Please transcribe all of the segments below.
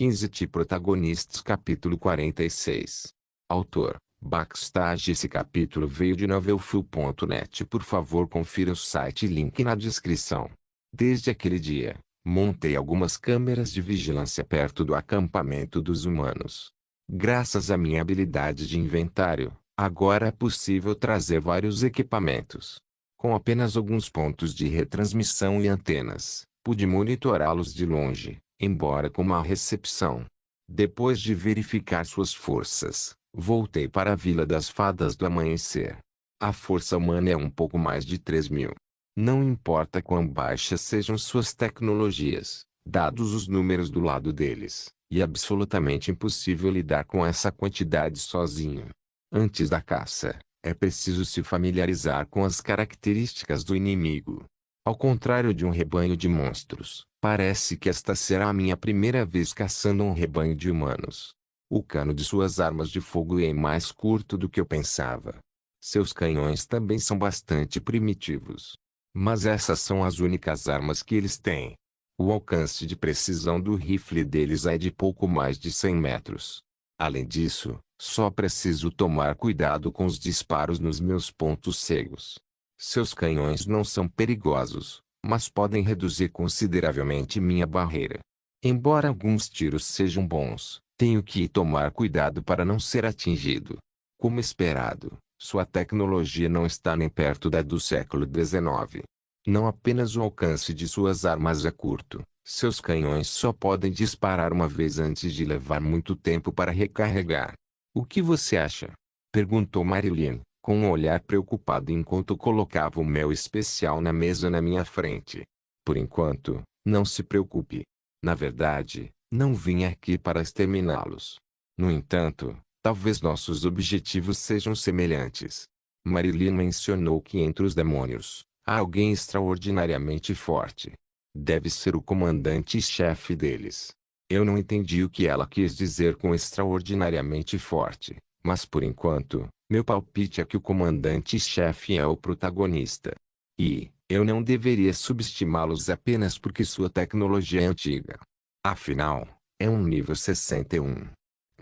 15 protagonistas capítulo 46. Autor, Backstage. Esse capítulo veio de novelfull.net. Por favor confira o site e link na descrição. Desde aquele dia, montei algumas câmeras de vigilância perto do acampamento dos humanos. Graças à minha habilidade de inventário, agora é possível trazer vários equipamentos. Com apenas alguns pontos de retransmissão e antenas, pude monitorá-los de longe, embora com má recepção. Depois de verificar suas forças, voltei para a Vila das Fadas do Amanhecer. A força humana é um pouco mais de 3.000. Não importa quão baixas sejam suas tecnologias, dados os números do lado deles, e absolutamente impossível lidar com essa quantidade sozinho. Antes da caça, é preciso se familiarizar com as características do inimigo. Ao contrário de um rebanho de monstros, parece que esta será a minha primeira vez caçando um rebanho de humanos. O cano de suas armas de fogo é mais curto do que eu pensava. Seus canhões também são bastante primitivos. Mas essas são as únicas armas que eles têm. O alcance de precisão do rifle deles é de pouco mais de 100 metros. Além disso, só preciso tomar cuidado com os disparos nos meus pontos cegos. Seus canhões não são perigosos, mas podem reduzir consideravelmente minha barreira. Embora alguns tiros sejam bons, tenho que tomar cuidado para não ser atingido. Como esperado, sua tecnologia não está nem perto da do século XIX. Não apenas o alcance de suas armas é curto, seus canhões só podem disparar uma vez antes de levar muito tempo para recarregar. O que você acha? Perguntou Marilyn, com um olhar preocupado enquanto colocava o mel especial na mesa na minha frente. Por enquanto, não se preocupe. Na verdade, não vim aqui para exterminá-los. No entanto, talvez nossos objetivos sejam semelhantes. Marilyn mencionou que entre os demônios, há alguém extraordinariamente forte. Deve ser o comandante-chefe deles. Eu não entendi o que ela quis dizer com extraordinariamente forte, mas por enquanto, meu palpite é que o comandante-chefe é o protagonista. E, eu não deveria subestimá-los apenas porque sua tecnologia é antiga. Afinal, é um nível 61.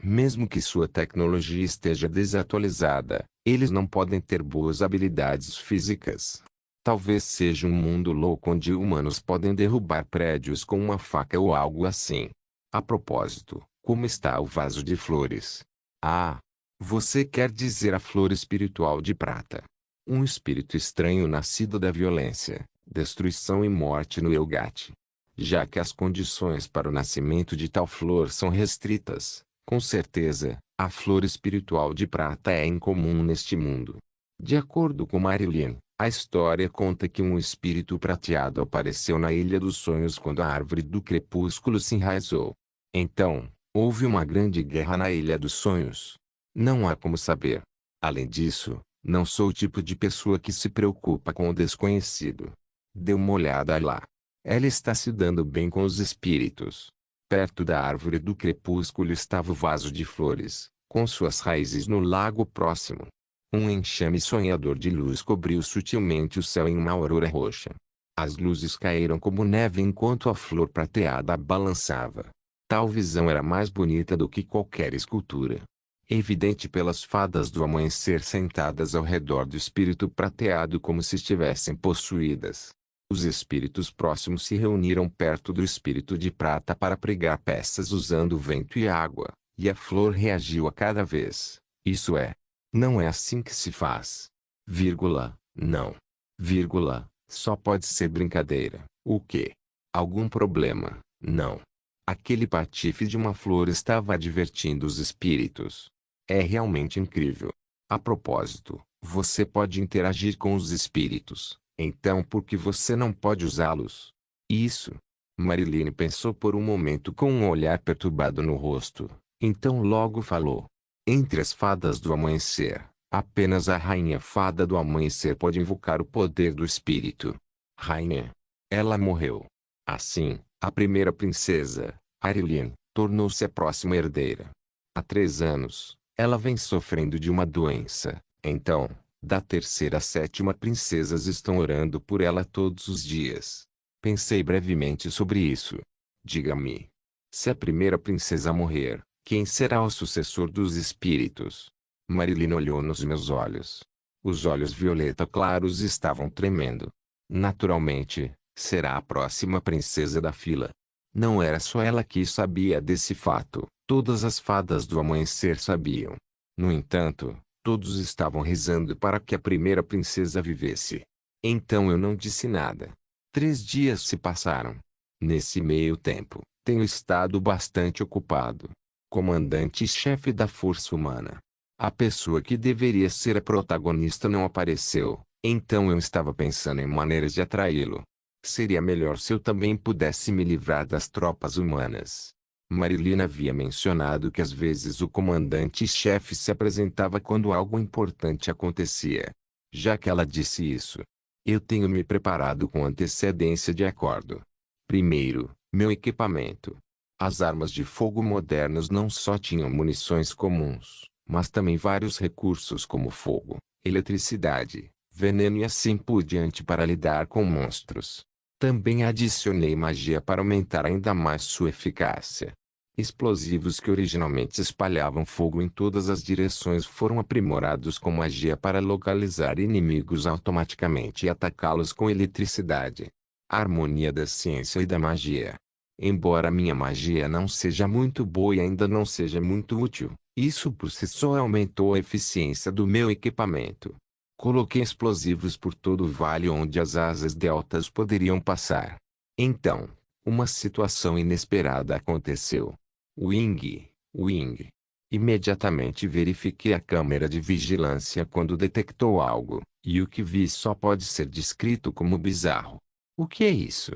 Mesmo que sua tecnologia esteja desatualizada, eles não podem ter boas habilidades físicas. Talvez seja um mundo louco onde humanos podem derrubar prédios com uma faca ou algo assim. A propósito, como está o vaso de flores? Ah! Você quer dizer a flor espiritual de prata. Um espírito estranho nascido da violência, destruição e morte no Elgate. Já que as condições para o nascimento de tal flor são restritas, com certeza, a flor espiritual de prata é incomum neste mundo. De acordo com Marilyn, a história conta que um espírito prateado apareceu na Ilha dos Sonhos quando a árvore do crepúsculo se enraizou. Então, houve uma grande guerra na Ilha dos Sonhos. Não há como saber. Além disso, não sou o tipo de pessoa que se preocupa com o desconhecido. Dê uma olhada lá. Ela está se dando bem com os espíritos. Perto da árvore do crepúsculo estava o vaso de flores, com suas raízes no lago próximo. Um enxame sonhador de luz cobriu sutilmente o céu em uma aurora roxa. As luzes caíram como neve enquanto a flor prateada balançava. Tal visão era mais bonita do que qualquer escultura. Evidente pelas fadas do amanhecer sentadas ao redor do espírito prateado como se estivessem possuídas. Os espíritos próximos se reuniram perto do espírito de prata para pregar peças usando vento e água, e a flor reagiu a cada vez. Isso é. Não é assim que se faz. Vírgula, não. Vírgula, só pode ser brincadeira. O quê? Algum problema? Não. Aquele patife de uma flor estava advertindo os espíritos. É realmente incrível. A propósito, você pode interagir com os espíritos, então por que você não pode usá-los? Isso. Marilyn pensou por um momento com um olhar perturbado no rosto, então logo falou. Entre as fadas do amanhecer, apenas a rainha fada do amanhecer pode invocar o poder do espírito. Rainha. Ela morreu. Assim, a primeira princesa, Marilyn, tornou-se a próxima herdeira. Há 3 anos, ela vem sofrendo de uma doença. Então, da terceira à sétima princesas estão orando por ela todos os dias. Pensei brevemente sobre isso. Diga-me. Se a primeira princesa morrer, quem será o sucessor dos espíritos? Marilyn olhou nos meus olhos. Os olhos violeta claros estavam tremendo. Naturalmente, será a próxima princesa da fila. Não era só ela que sabia desse fato, todas as fadas do amanhecer sabiam. No entanto, todos estavam rezando para que a primeira princesa vivesse. Então eu não disse nada. 3 dias se passaram. Nesse meio tempo, tenho estado bastante ocupado. Comandante-chefe da Força Humana. A pessoa que deveria ser a protagonista não apareceu, então eu estava pensando em maneiras de atraí-lo. Seria melhor se eu também pudesse me livrar das tropas humanas. Marilyn havia mencionado que às vezes o comandante-chefe se apresentava quando algo importante acontecia. Já que ela disse isso, eu tenho me preparado com antecedência de acordo. Primeiro, meu equipamento. As armas de fogo modernas não só tinham munições comuns, mas também vários recursos como fogo, eletricidade, veneno e assim por diante para lidar com monstros. Também adicionei magia para aumentar ainda mais sua eficácia. Explosivos que originalmente espalhavam fogo em todas as direções foram aprimorados com magia para localizar inimigos automaticamente e atacá-los com eletricidade. A harmonia da ciência e da magia. Embora minha magia não seja muito boa e ainda não seja muito útil, isso por si só aumentou a eficiência do meu equipamento. Coloquei explosivos por todo o vale onde as asas deltas poderiam passar. Então, uma situação inesperada aconteceu. Wing, Wing. Imediatamente verifiquei a câmera de vigilância quando detectou algo, e o que vi só pode ser descrito como bizarro. O que é isso?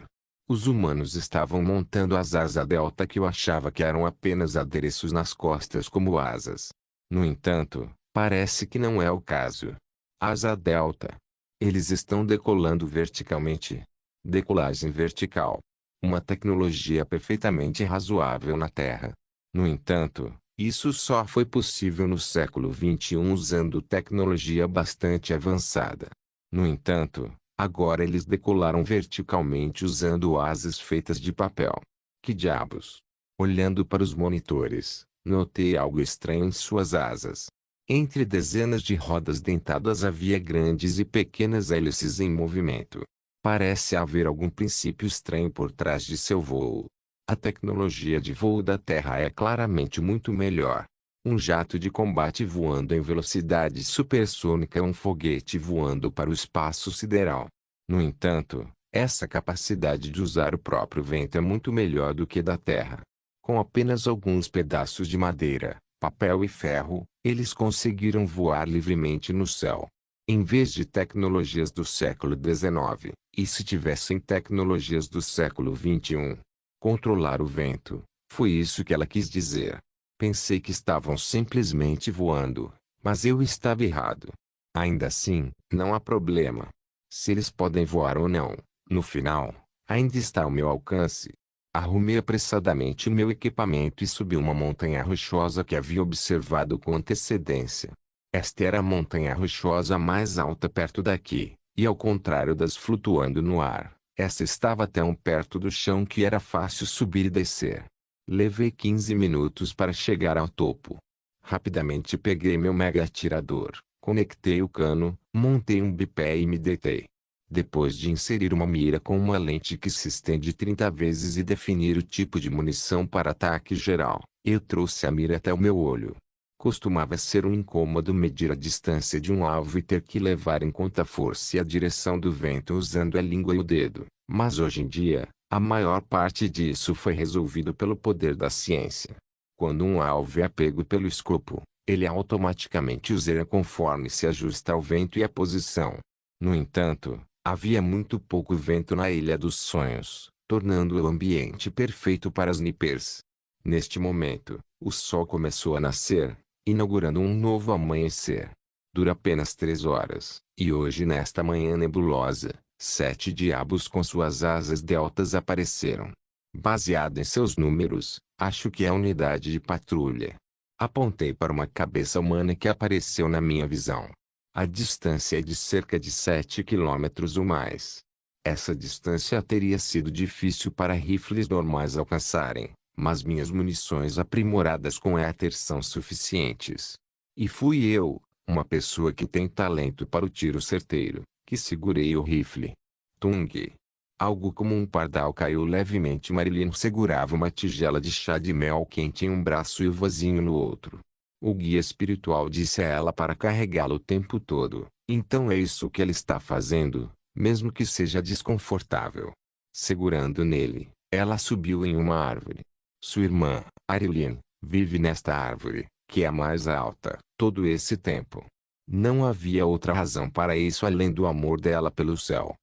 Os humanos estavam montando as asas delta que eu achava que eram apenas adereços nas costas como asas. No entanto, parece que não é o caso. Asa delta. Eles estão decolando verticalmente. Decolagem vertical. Uma tecnologia perfeitamente razoável na Terra. No entanto, isso só foi possível no século XXI usando tecnologia bastante avançada. No entanto, agora eles decolaram verticalmente usando asas feitas de papel. Que diabos? Olhando para os monitores, notei algo estranho em suas asas. Entre dezenas de rodas dentadas havia grandes e pequenas hélices em movimento. Parece haver algum princípio estranho por trás de seu voo. A tecnologia de voo da Terra é claramente muito melhor. Um jato de combate voando em velocidade supersônica é um foguete voando para o espaço sideral. No entanto, essa capacidade de usar o próprio vento é muito melhor do que da Terra. Com apenas alguns pedaços de madeira, papel e ferro, eles conseguiram voar livremente no céu. Em vez de tecnologias do século XIX, e se tivessem tecnologias do século XXI? Controlar o vento, foi isso que ela quis dizer. Pensei que estavam simplesmente voando, mas eu estava errado. Ainda assim, não há problema. Se eles podem voar ou não, no final, ainda está ao meu alcance. Arrumei apressadamente meu equipamento e subi uma montanha rochosa que havia observado com antecedência. Esta era a montanha rochosa mais alta perto daqui, e ao contrário das flutuando no ar, essa estava tão perto do chão que era fácil subir e descer. Levei 15 minutos para chegar ao topo. Rapidamente peguei meu mega atirador, conectei o cano, montei um bipé e me deitei. Depois de inserir uma mira com uma lente que se estende 30 vezes e definir o tipo de munição para ataque geral, eu trouxe a mira até o meu olho. Costumava ser um incômodo medir a distância de um alvo e ter que levar em conta a força e a direção do vento usando a língua e o dedo, mas hoje em dia, a maior parte disso foi resolvido pelo poder da ciência. Quando um alvo é pego pelo escopo, ele automaticamente o zera conforme se ajusta ao vento e à posição. No entanto, havia muito pouco vento na Ilha dos Sonhos, tornando o ambiente perfeito para snipers. Neste momento, o sol começou a nascer, inaugurando um novo amanhecer. Dura apenas 3 horas, e hoje nesta manhã nebulosa, 7 diabos com suas asas deltas apareceram. Baseado em seus números, acho que é a unidade de patrulha. Apontei para uma cabeça humana que apareceu na minha visão. A distância é de cerca de 7 quilômetros ou mais. Essa distância teria sido difícil para rifles normais alcançarem, mas minhas munições aprimoradas com éter são suficientes. E fui eu, uma pessoa que tem talento para o tiro certeiro, que segurei o rifle. Tung. Algo como um pardal caiu levemente. Marilyn segurava uma tigela de chá de mel quente em um braço e o vasinho no outro. O guia espiritual disse a ela para carregá-lo o tempo todo. Então é isso que ela está fazendo, mesmo que seja desconfortável. Segurando nele, ela subiu em uma árvore. Sua irmã, Marilyn, vive nesta árvore, que é a mais alta, todo esse tempo. Não havia outra razão para isso além do amor dela pelo céu.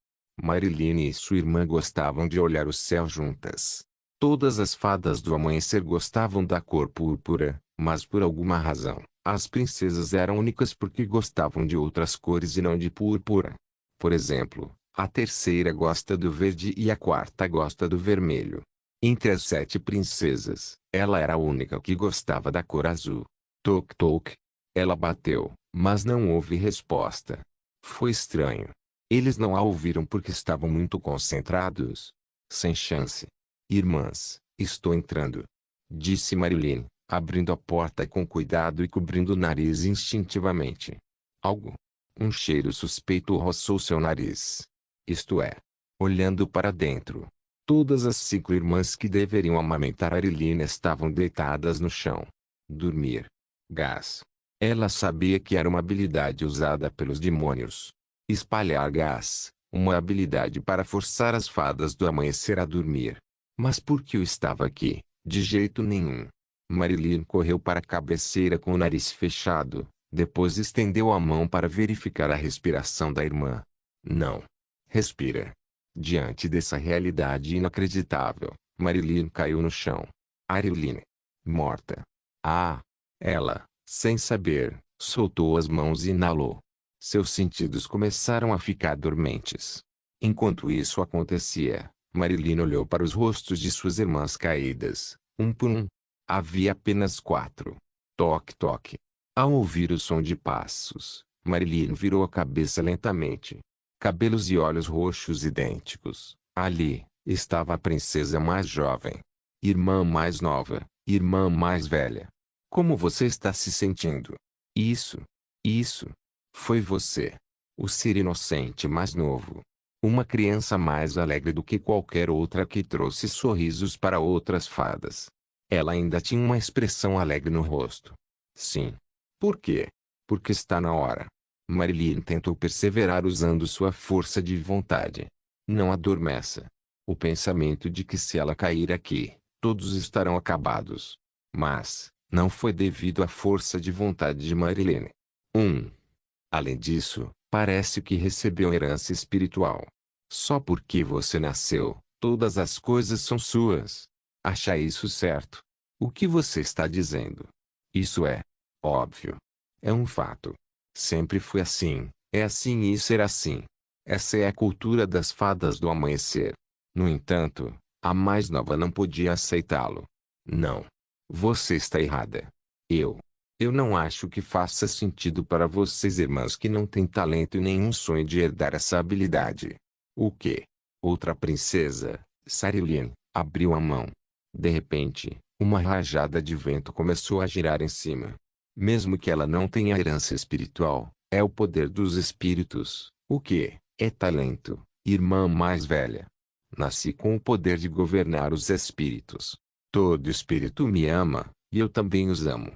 Marilyn e sua irmã gostavam de olhar o céu juntas. Todas as fadas do amanhecer gostavam da cor púrpura, mas por alguma razão, as princesas eram únicas porque gostavam de outras cores e não de púrpura. Por exemplo, a terceira gosta do verde e a quarta gosta do vermelho. Entre as 7 princesas, ela era a única que gostava da cor azul. Toc toc. Ela bateu, mas não houve resposta. Foi estranho. Eles não a ouviram porque estavam muito concentrados. Sem chance. Irmãs, estou entrando, disse Marilyn, abrindo a porta com cuidado e cobrindo o nariz instintivamente. Um cheiro suspeito roçou seu nariz. Isto é, olhando para dentro. Todas as 5 irmãs que deveriam amamentar Marilyn estavam deitadas no chão. Dormir. Gás. Ela sabia que era uma habilidade usada pelos demônios. Espalhar gás, uma habilidade para forçar as fadas do amanhecer a dormir. Mas por que eu estava aqui? De jeito nenhum. Marilyn correu para a cabeceira com o nariz fechado, depois estendeu a mão para verificar a respiração da irmã. Não. Respira. Diante dessa realidade inacreditável, Marilyn caiu no chão. Marilyn. Morta. Ah! Ela, sem saber, soltou as mãos e inalou. Seus sentidos começaram a ficar dormentes. Enquanto isso acontecia, Marilyn olhou para os rostos de suas irmãs caídas, um por um. Havia apenas 4. Toque toque. Ao ouvir o som de passos, Marilyn virou a cabeça lentamente. Cabelos e olhos roxos idênticos. Ali, estava a princesa mais jovem. Irmã mais nova, irmã mais velha. Como você está se sentindo? Isso. Foi você. O ser inocente mais novo. Uma criança mais alegre do que qualquer outra que trouxe sorrisos para outras fadas. Ela ainda tinha uma expressão alegre no rosto. Sim. Por quê? Porque está na hora. Marilyn tentou perseverar usando sua força de vontade. Não adormeça. O pensamento de que se ela cair aqui, todos estarão acabados. Mas, não foi devido à força de vontade de Marilyn. Além disso, parece que recebeu herança espiritual. Só porque você nasceu, todas as coisas são suas. Acha isso certo? O que você está dizendo? Isso é óbvio. É um fato. Sempre foi assim, é assim e será assim. Essa é a cultura das fadas do amanhecer. No entanto, a mais nova não podia aceitá-lo. Não. Você está errada. Eu não acho que faça sentido para vocês irmãs que não têm talento e nenhum sonho de herdar essa habilidade. O quê? Outra princesa, Sarilyn, abriu a mão. De repente, uma rajada de vento começou a girar em cima. Mesmo que ela não tenha herança espiritual, é o poder dos espíritos. O que? É talento, irmã mais velha. Nasci com o poder de governar os espíritos. Todo espírito me ama, e eu também os amo.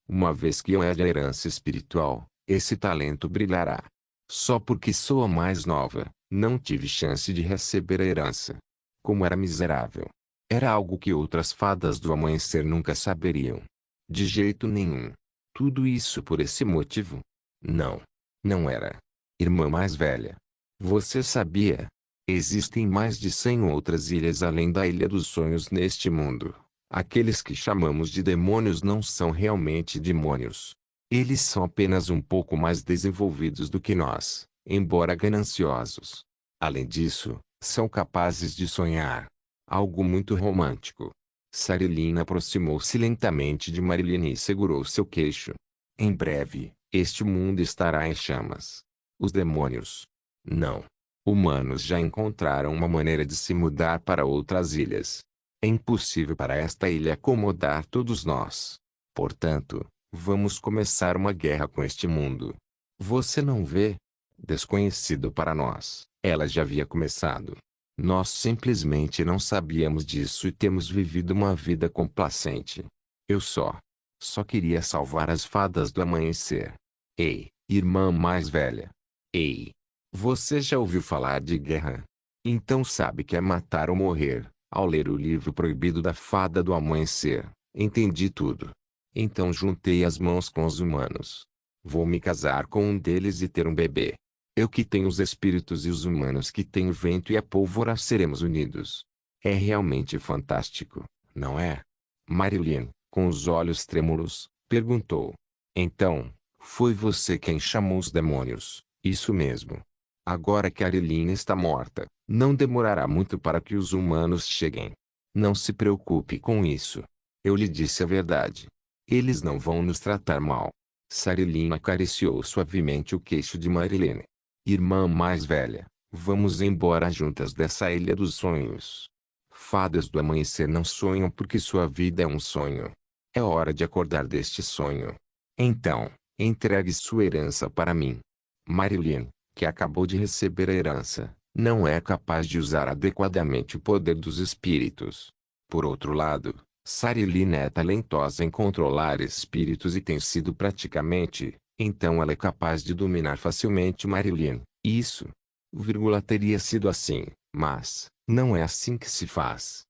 Uma vez que eu herde a herança espiritual, esse talento brilhará. Só porque sou a mais nova, não tive chance de receber a herança. Como era miserável. Era algo que outras fadas do amanhecer nunca saberiam. De jeito nenhum. Tudo isso por esse motivo? Não. Não era. Irmã mais velha. Você sabia? Existem mais de 100 outras ilhas além da Ilha dos Sonhos neste mundo. Aqueles que chamamos de demônios não são realmente demônios. Eles são apenas um pouco mais desenvolvidos do que nós, embora gananciosos. Além disso, são capazes de sonhar. Algo muito romântico. Sarilyn aproximou-se lentamente de Marilyn e segurou seu queixo. Em breve, este mundo estará em chamas. Os demônios. Não. Humanos já encontraram uma maneira de se mudar para outras ilhas. É impossível para esta ilha acomodar todos nós. Portanto, vamos começar uma guerra com este mundo. Você não vê? Desconhecido para nós, ela já havia começado. Nós simplesmente não sabíamos disso e temos vivido uma vida complacente. Eu só queria salvar as fadas do amanhecer. Ei, irmã mais velha. Ei, você já ouviu falar de guerra? Então sabe que é matar ou morrer. Ao ler o livro proibido da Fada do Amanhecer, entendi tudo. Então juntei as mãos com os humanos. Vou me casar com um deles e ter um bebê. Eu que tenho os espíritos e os humanos que têm o vento e a pólvora seremos unidos. É realmente fantástico, não é? Marilyn, com os olhos trêmulos, perguntou. Então, foi você quem chamou os demônios, isso mesmo. Agora que Marilyn está morta, não demorará muito para que os humanos cheguem. Não se preocupe com isso. Eu lhe disse a verdade. Eles não vão nos tratar mal. Sarilyn acariciou suavemente o queixo de Marilyn. Irmã mais velha, vamos embora juntas dessa ilha dos sonhos. Fadas do amanhecer não sonham porque sua vida é um sonho. É hora de acordar deste sonho. Então, entregue sua herança para mim. Marilyn, que acabou de receber a herança, não é capaz de usar adequadamente o poder dos espíritos. Por outro lado, Sarilyn é talentosa em controlar espíritos e tem sido praticamente, então ela é capaz de dominar facilmente Marilyn. Isso, teria sido assim, mas, não é assim que se faz.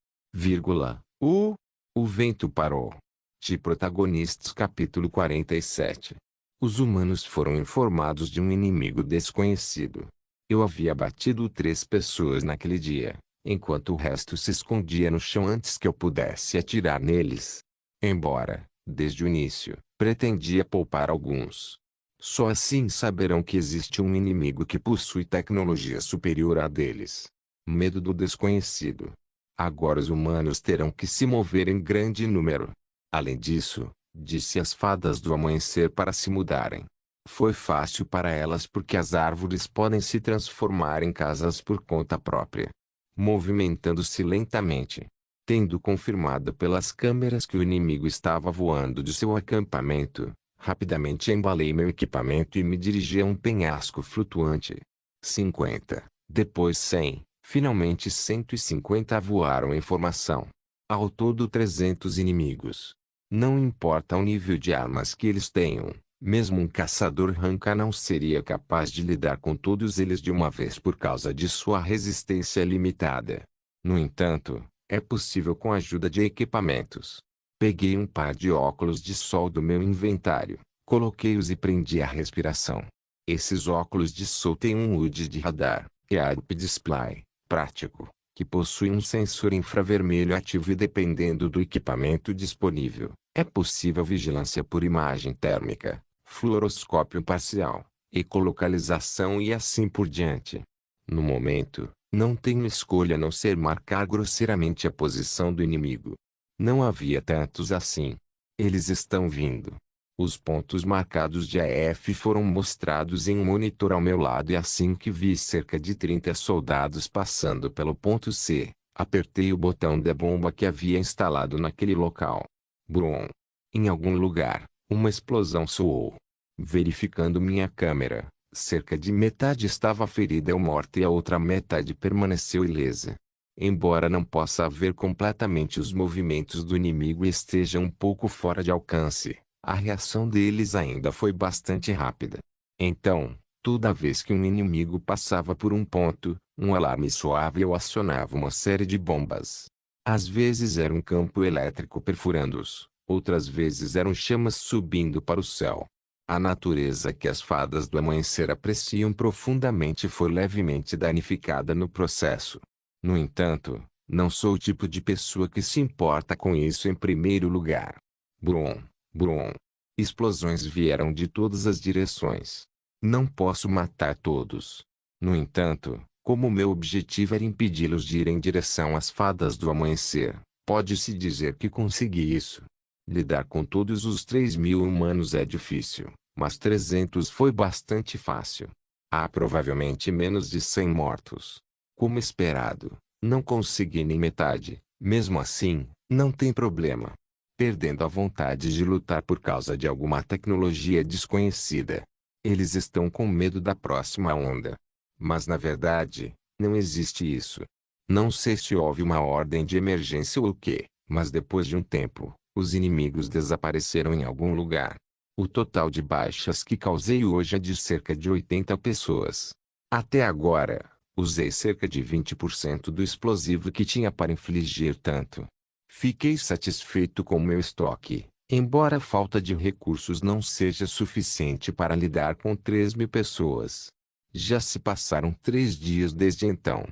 O vento parou. De Protagonistas capítulo 47. Os humanos foram informados de um inimigo desconhecido. Eu havia batido 3 pessoas naquele dia, enquanto o resto se escondia no chão antes que eu pudesse atirar neles. Embora, desde o início, pretendia poupar alguns. Só assim saberão que existe um inimigo que possui tecnologia superior à deles. Medo do desconhecido. Agora os humanos terão que se mover em grande número. Além disso, disse às fadas do amanhecer para se mudarem. Foi fácil para elas porque as árvores podem se transformar em casas por conta própria. Movimentando-se lentamente. Tendo confirmado pelas câmeras que o inimigo estava voando de seu acampamento, rapidamente embalei meu equipamento e me dirigi a um penhasco flutuante. 50, depois 100, finalmente 150 voaram em formação. Ao todo 300 inimigos. Não importa o nível de armas que eles tenham, mesmo um caçador ranca não seria capaz de lidar com todos eles de uma vez por causa de sua resistência limitada. No entanto, é possível com a ajuda de equipamentos. Peguei um par de óculos de sol do meu inventário, coloquei-os e prendi a respiração. Esses óculos de sol têm um HUD de radar, Head-Up Display, prático, que possui um sensor infravermelho ativo e dependendo do equipamento disponível, é possível vigilância por imagem térmica, fluoroscópio parcial, ecolocalização e assim por diante. No momento, não tenho escolha a não ser marcar grosseiramente a posição do inimigo. Não havia tantos assim. Eles estão vindo. Os pontos marcados de AF foram mostrados em um monitor ao meu lado e assim que vi cerca de 30 soldados passando pelo ponto C, apertei o botão da bomba que havia instalado naquele local. Brum! Em algum lugar, uma explosão soou. Verificando minha câmera, cerca de metade estava ferida ou morta e a outra metade permaneceu ilesa. Embora não possa ver completamente os movimentos do inimigo e esteja um pouco fora de alcance, a reação deles ainda foi bastante rápida. Então, toda vez que um inimigo passava por um ponto, um alarme soava e eu acionava uma série de bombas. Às vezes era um campo elétrico perfurando-os, outras vezes eram chamas subindo para o céu. A natureza que as fadas do amanhecer apreciam profundamente foi levemente danificada no processo. No entanto, não sou o tipo de pessoa que se importa com isso em primeiro lugar. Brum, brum. Explosões vieram de todas as direções. Não posso matar todos. No entanto, como meu objetivo era impedi-los de ir em direção às fadas do amanhecer, pode-se dizer que consegui isso. Lidar com todos os 3.000 humanos é difícil, mas 300 foi bastante fácil. Há provavelmente menos de 100 mortos. Como esperado, não consegui nem metade, Mesmo assim, não tem problema. Perdendo a vontade de lutar por causa de alguma tecnologia desconhecida. Eles estão com medo da próxima onda. Mas na verdade, não existe isso. Não sei se houve uma ordem de emergência ou o quê, mas depois de um tempo, os inimigos desapareceram em algum lugar. O total de baixas que causei hoje é de cerca de 80 pessoas. Até agora, usei cerca de 20% do explosivo que tinha para infligir tanto. Fiquei satisfeito com meu estoque, embora a falta de recursos não seja suficiente para lidar com 3.000 pessoas. Já se passaram 3 dias desde então.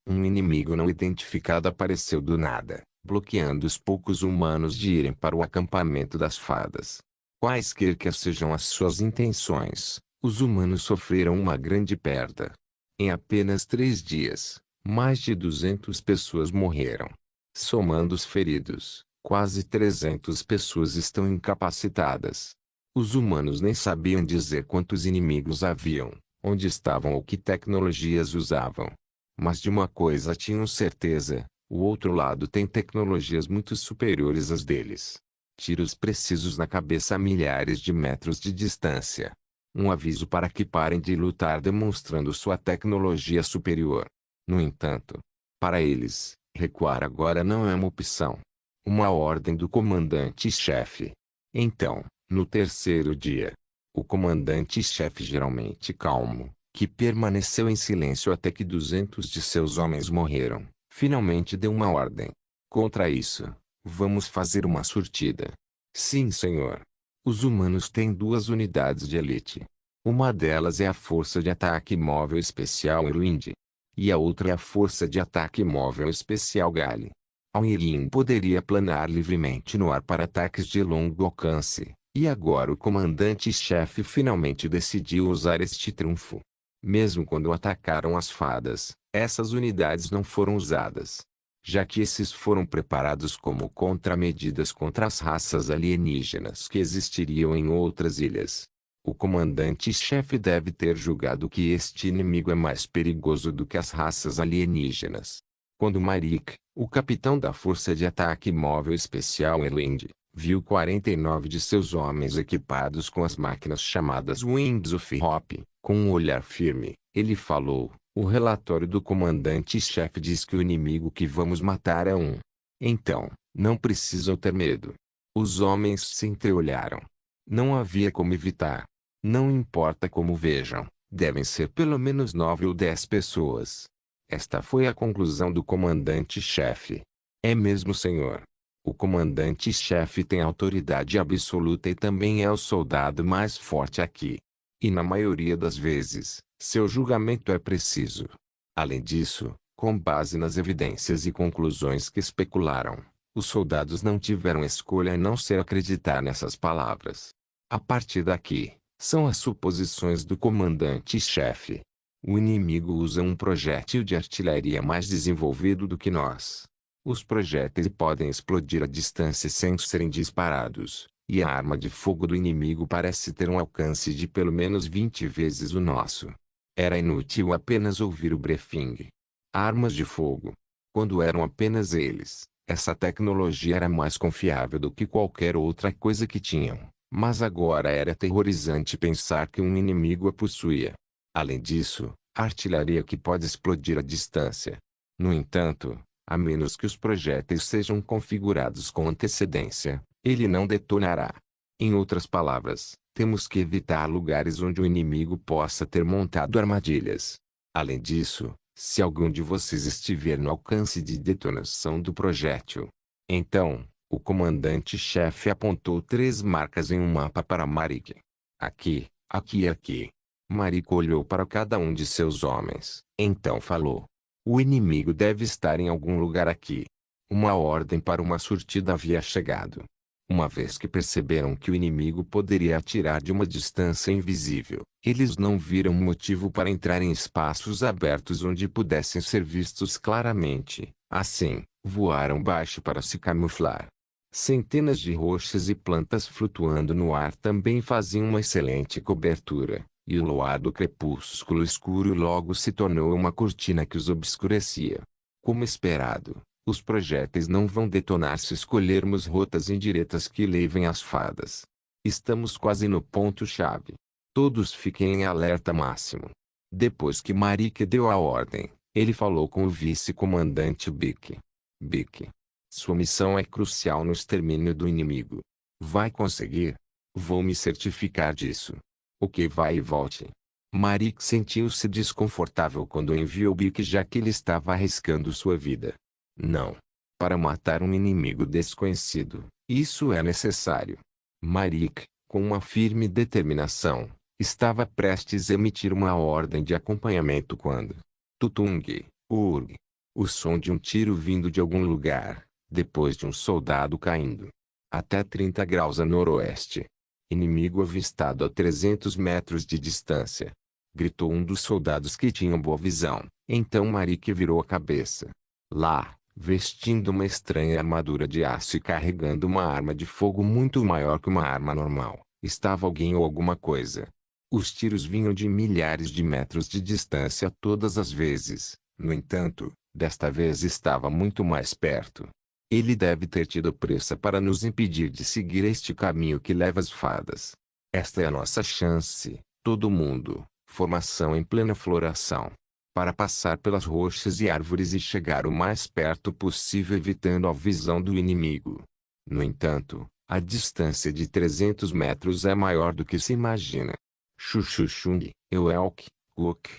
Um inimigo não identificado apareceu do nada, bloqueando os poucos humanos de irem para o acampamento das fadas. Quaisquer que sejam as suas intenções, os humanos sofreram uma grande perda. Em apenas 3 dias, mais de 200 pessoas morreram. Somando os feridos, quase 300 pessoas estão incapacitadas. Os humanos nem sabiam dizer quantos inimigos haviam, onde estavam ou que tecnologias usavam. Mas de uma coisa tinham certeza: o outro lado tem tecnologias muito superiores às deles. Tiros precisos na cabeça a milhares de metros de distância. Um aviso para que parem de lutar demonstrando sua tecnologia superior. No entanto, para eles, recuar agora não é uma opção. Uma ordem do comandante-chefe. Então, no terceiro dia, o comandante-chefe, geralmente calmo, que permaneceu em silêncio até que 200 de seus homens morreram, finalmente deu uma ordem. Contra isso, vamos fazer uma surtida. Sim, senhor. Os humanos têm 2 unidades de elite. Uma delas é a Força de Ataque Móvel Especial Irwind. E a outra é a Força de Ataque Móvel Especial Gale. A Irwin poderia planar livremente no ar para ataques de longo alcance, e agora o comandante-chefe finalmente decidiu usar este trunfo. Mesmo quando atacaram as fadas, essas unidades não foram usadas, já que esses foram preparados como contramedidas contra as raças alienígenas que existiriam em outras ilhas. O comandante-chefe deve ter julgado que este inimigo é mais perigoso do que as raças alienígenas. Quando Marik, o capitão da Força de Ataque Móvel Especial Erland, viu 49 de seus homens equipados com as máquinas chamadas Wings of Hope, com um olhar firme, ele falou: o relatório do comandante-chefe diz que o inimigo que vamos matar é um. Então, não precisam ter medo. Os homens se entreolharam. Não havia como evitar. Não importa como vejam, devem ser pelo menos 9 ou 10 pessoas. Esta foi a conclusão do comandante-chefe. É mesmo, senhor. O comandante-chefe tem autoridade absoluta e também é o soldado mais forte aqui. E na maioria das vezes, seu julgamento é preciso. Além disso, com base nas evidências e conclusões que especularam, os soldados não tiveram escolha a não ser acreditar nessas palavras. A partir daqui, são as suposições do comandante-chefe. O inimigo usa um projétil de artilharia mais desenvolvido do que nós. Os projéteis podem explodir a distância sem serem disparados, e a arma de fogo do inimigo parece ter um alcance de pelo menos 20 vezes o nosso. Era inútil apenas ouvir o briefing. Armas de fogo. Quando eram apenas eles, essa tecnologia era mais confiável do que qualquer outra coisa que tinham, mas agora era aterrorizante pensar que um inimigo a possuía. Além disso, artilharia que pode explodir a distância. No entanto, a menos que os projéteis sejam configurados com antecedência, ele não detonará. Em outras palavras, temos que evitar lugares onde o inimigo possa ter montado armadilhas. Além disso, se algum de vocês estiver no alcance de detonação do projétil, então, o comandante-chefe apontou 3 marcas em um mapa para Marik. Aqui, aqui e aqui. Marik olhou para cada um de seus homens, então falou: o inimigo deve estar em algum lugar aqui. Uma ordem para uma surtida havia chegado. Uma vez que perceberam que o inimigo poderia atirar de uma distância invisível, eles não viram motivo para entrar em espaços abertos onde pudessem ser vistos claramente. Assim, voaram baixo para se camuflar. Centenas de rochas e plantas flutuando no ar também faziam uma excelente cobertura, e o luar do crepúsculo escuro logo se tornou uma cortina que os obscurecia. Como esperado, Os projéteis não vão detonar se escolhermos rotas indiretas que levem às fadas. Estamos quase no ponto-chave. Todos fiquem em alerta máximo. Depois que Marique deu a ordem, ele falou com o vice-comandante Bick. Bick. Sua missão é crucial no extermínio do inimigo. Vai conseguir? Vou me certificar disso. Ok, vai e volte. Marique sentiu-se desconfortável quando enviou Bick, já que ele estava arriscando sua vida. Não. Para matar um inimigo desconhecido, isso é necessário. Marique, com uma firme determinação, estava prestes a emitir uma ordem de acompanhamento quando Tutung, urg. O som de um tiro vindo de algum lugar, depois de um soldado caindo. Até 30 graus a noroeste. Inimigo avistado a 300 metros de distância. Gritou um dos soldados que tinham boa visão. Então Marique virou a cabeça. Lá, vestindo uma estranha armadura de aço e carregando uma arma de fogo muito maior que uma arma normal, estava alguém ou alguma coisa. Os tiros vinham de milhares de metros de distância todas as vezes. No entanto, desta vez estava muito mais perto. Ele deve ter tido pressa para nos impedir de seguir este caminho que leva às fadas. Esta é a nossa chance, todo mundo, formação em plena floração. Para passar pelas rochas e árvores e chegar o mais perto possível evitando a visão do inimigo. No entanto, a distância de 300 metros é maior do que se imagina. Chuchuchung, Euelk, Gok.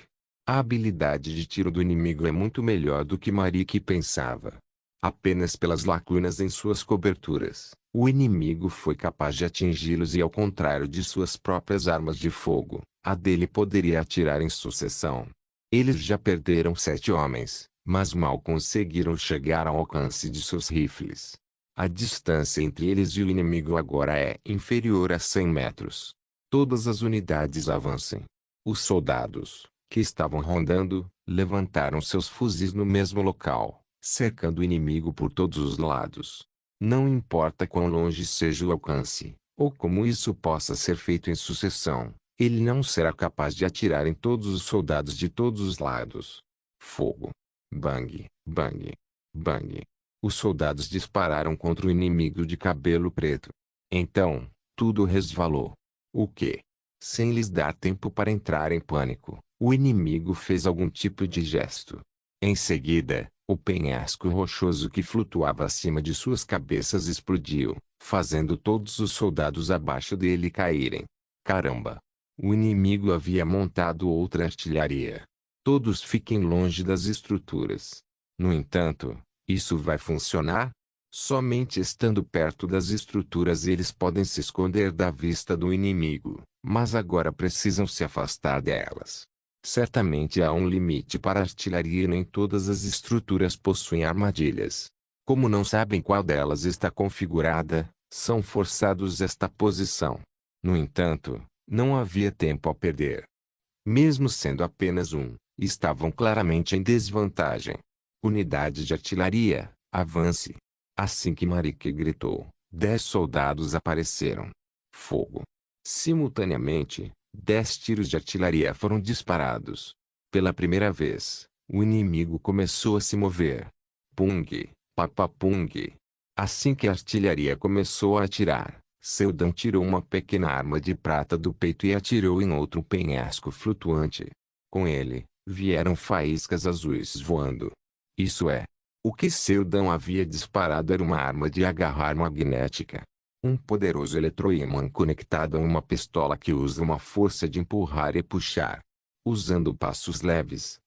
A habilidade de tiro do inimigo é muito melhor do que Marique pensava. Apenas pelas lacunas em suas coberturas, o inimigo foi capaz de atingi-los e ao contrário de suas próprias armas de fogo, a dele poderia atirar em sucessão. Eles já perderam 7 homens, mas mal conseguiram chegar ao alcance de seus rifles. A distância entre eles e o inimigo agora é inferior a 100 metros. Todas as unidades avancem. Os soldados, que estavam rondando, levantaram seus fuzis no mesmo local, cercando o inimigo por todos os lados. Não importa quão longe seja o alcance, ou como isso possa ser feito em sucessão, ele não será capaz de atirar em todos os soldados de todos os lados. Fogo. Bang, bang, bang. Os soldados dispararam contra o inimigo de cabelo preto. Então, tudo resvalou. O quê? Sem lhes dar tempo para entrar em pânico, o inimigo fez algum tipo de gesto. Em seguida, o penhasco rochoso que flutuava acima de suas cabeças explodiu, fazendo todos os soldados abaixo dele caírem. Caramba! O inimigo havia montado outra artilharia. Todos fiquem longe das estruturas. No entanto, isso vai funcionar? Somente estando perto das estruturas eles podem se esconder da vista do inimigo, mas agora precisam se afastar delas. Certamente há um limite para a artilharia e nem todas as estruturas possuem armadilhas. Como não sabem qual delas está configurada, são forçados a esta posição. No entanto, não havia tempo a perder. Mesmo sendo apenas um, estavam claramente em desvantagem. Unidade de artilharia, avance. Assim que Marique gritou, 10 soldados apareceram. Fogo. Simultaneamente, 10 tiros de artilharia foram disparados. Pela primeira vez, o inimigo começou a se mover. Pung, papapung. Assim que a artilharia começou a atirar, Seldon tirou uma pequena arma de prata do peito e atirou em outro penhasco flutuante. Com ele, vieram faíscas azuis voando. Isso é, o que Seldon havia disparado era uma arma de agarrar magnética. Um poderoso eletroímã conectado a uma pistola que usa uma força de empurrar e puxar. Usando passos leves,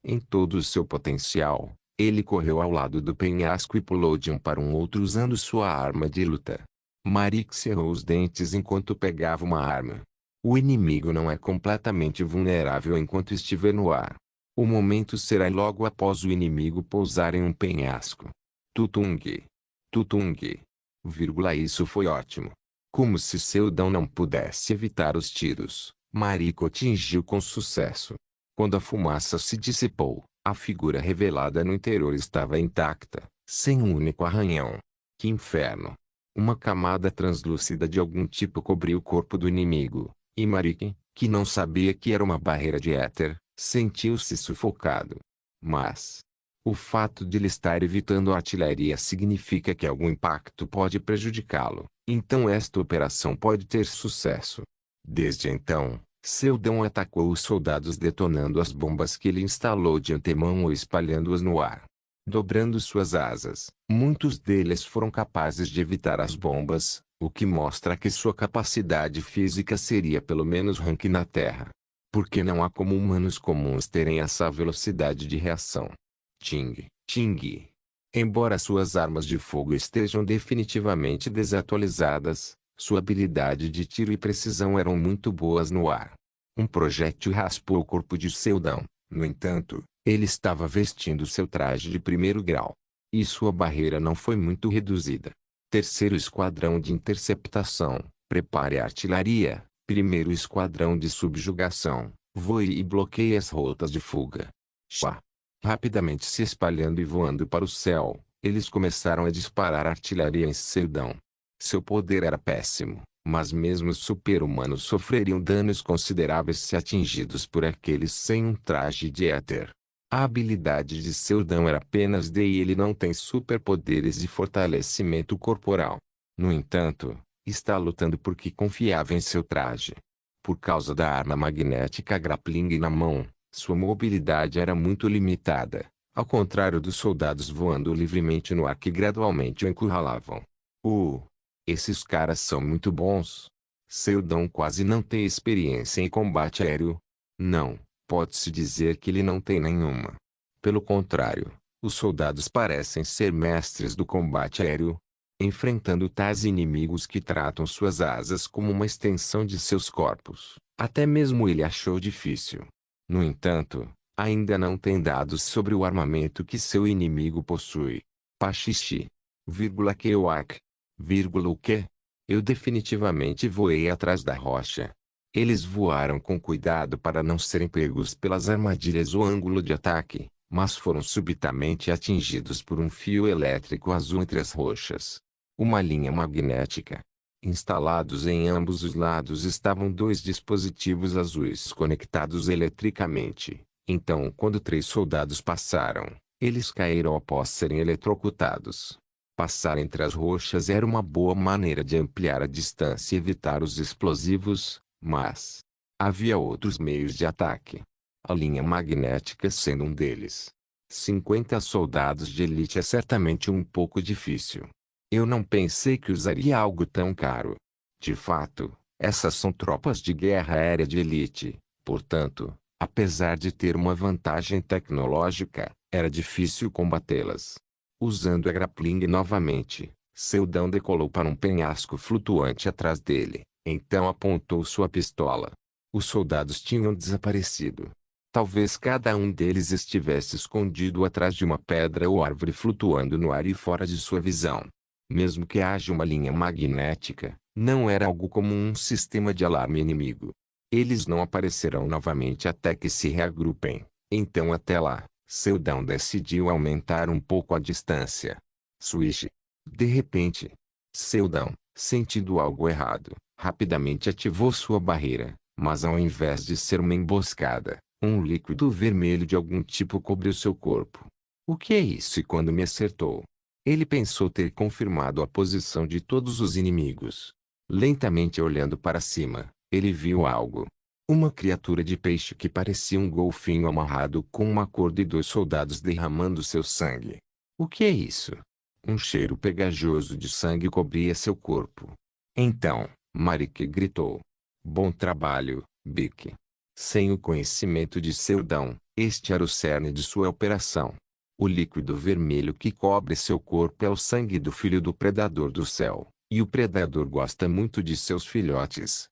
em todo o seu potencial, ele correu ao lado do penhasco e pulou de um para um outro usando sua arma de luta. Marique cerrou os dentes enquanto pegava uma arma. O inimigo não é completamente vulnerável enquanto estiver no ar. O momento será logo após o inimigo pousar em um penhasco. Tutung. Tutung. Isso foi ótimo. Como se Seldon não pudesse evitar os tiros, Marico atingiu com sucesso. Quando a fumaça se dissipou, a figura revelada no interior estava intacta, sem um único arranhão. Que inferno! Uma camada translúcida de algum tipo cobriu o corpo do inimigo, e Marique, que não sabia que era uma barreira de éter, sentiu-se sufocado. Mas, O fato de ele estar evitando a artilharia significa que algum impacto pode prejudicá-lo, então esta operação pode ter sucesso. Desde então, Seldon atacou os soldados detonando as bombas que ele instalou de antemão ou espalhando-as no ar. Dobrando suas asas, muitos deles foram capazes de evitar as bombas, o que mostra que sua capacidade física seria pelo menos rank na Terra. Porque não há como humanos comuns terem essa velocidade de reação. Ting. Embora suas armas de fogo estejam definitivamente desatualizadas, sua habilidade de tiro e precisão eram muito boas no ar. Um projétil raspou o corpo de Seldon. No entanto, ele estava vestindo seu traje de primeiro grau. E sua barreira não foi muito reduzida. Terceiro Esquadrão de Interceptação, prepare a artilharia. Primeiro Esquadrão de Subjugação, voe e bloqueie as rotas de fuga. Chá. Rapidamente se espalhando e voando para o céu, eles começaram a disparar artilharia em Seldon. Seu poder era péssimo, mas mesmo os super-humanos sofreriam danos consideráveis se atingidos por aqueles sem um traje de éter. A habilidade de Seldon era apenas D e ele não tem superpoderes de fortalecimento corporal. No entanto, está lutando porque confiava em seu traje. Por causa da arma magnética grappling na mão, sua mobilidade era muito limitada, ao contrário dos soldados voando livremente no ar que gradualmente o encurralavam. Esses caras são muito bons. Seldon quase não tem experiência em combate aéreo. Não, pode-se dizer que ele não tem nenhuma. Pelo contrário, os soldados parecem ser mestres do combate aéreo, enfrentando tais inimigos que tratam suas asas como uma extensão de seus corpos. Até mesmo ele achou difícil. No entanto, ainda não tem dados sobre o armamento que seu inimigo possui. Pachichi. Kewak. O quê? Eu definitivamente voei atrás da rocha. Eles voaram com cuidado para não serem pegos pelas armadilhas ou ângulo de ataque, mas foram subitamente atingidos por um fio elétrico azul entre as rochas. Uma linha magnética. Instalados em ambos os lados estavam dois dispositivos azuis conectados eletricamente. Então, quando 3 soldados passaram, eles caíram após serem eletrocutados. Passar entre as rochas era uma boa maneira de ampliar a distância e evitar os explosivos, mas havia outros meios de ataque. A linha magnética sendo um deles. 50 soldados de elite é certamente um pouco difícil. Eu não pensei que usaria algo tão caro. De fato, essas são tropas de guerra aérea de elite, portanto, apesar de ter uma vantagem tecnológica, era difícil combatê-las. Usando a grappling novamente, Seldon decolou para um penhasco flutuante atrás dele, então apontou sua pistola. Os soldados tinham desaparecido. Talvez cada um deles estivesse escondido atrás de uma pedra ou árvore flutuando no ar e fora de sua visão. Mesmo que haja uma linha magnética, não era algo como um sistema de alarme inimigo. Eles não aparecerão novamente até que se reagrupem. Então até lá, Seldon decidiu aumentar um pouco a distância. Swish. De repente, Seldon, sentindo algo errado, rapidamente ativou sua barreira, mas ao invés de ser uma emboscada, um líquido vermelho de algum tipo cobriu seu corpo. O que é isso? E quando me acertou? Ele pensou ter confirmado a posição de todos os inimigos. Lentamente olhando para cima, ele viu algo. Uma criatura de peixe que parecia um golfinho amarrado com uma corda e 2 soldados derramando seu sangue. O que é isso? Um cheiro pegajoso de sangue cobria seu corpo. Então, Marique gritou. Bom trabalho, Bic. Sem o conhecimento de Seldon, este era o cerne de sua operação. O líquido vermelho que cobre seu corpo é o sangue do filho do predador do céu, e o predador gosta muito de seus filhotes.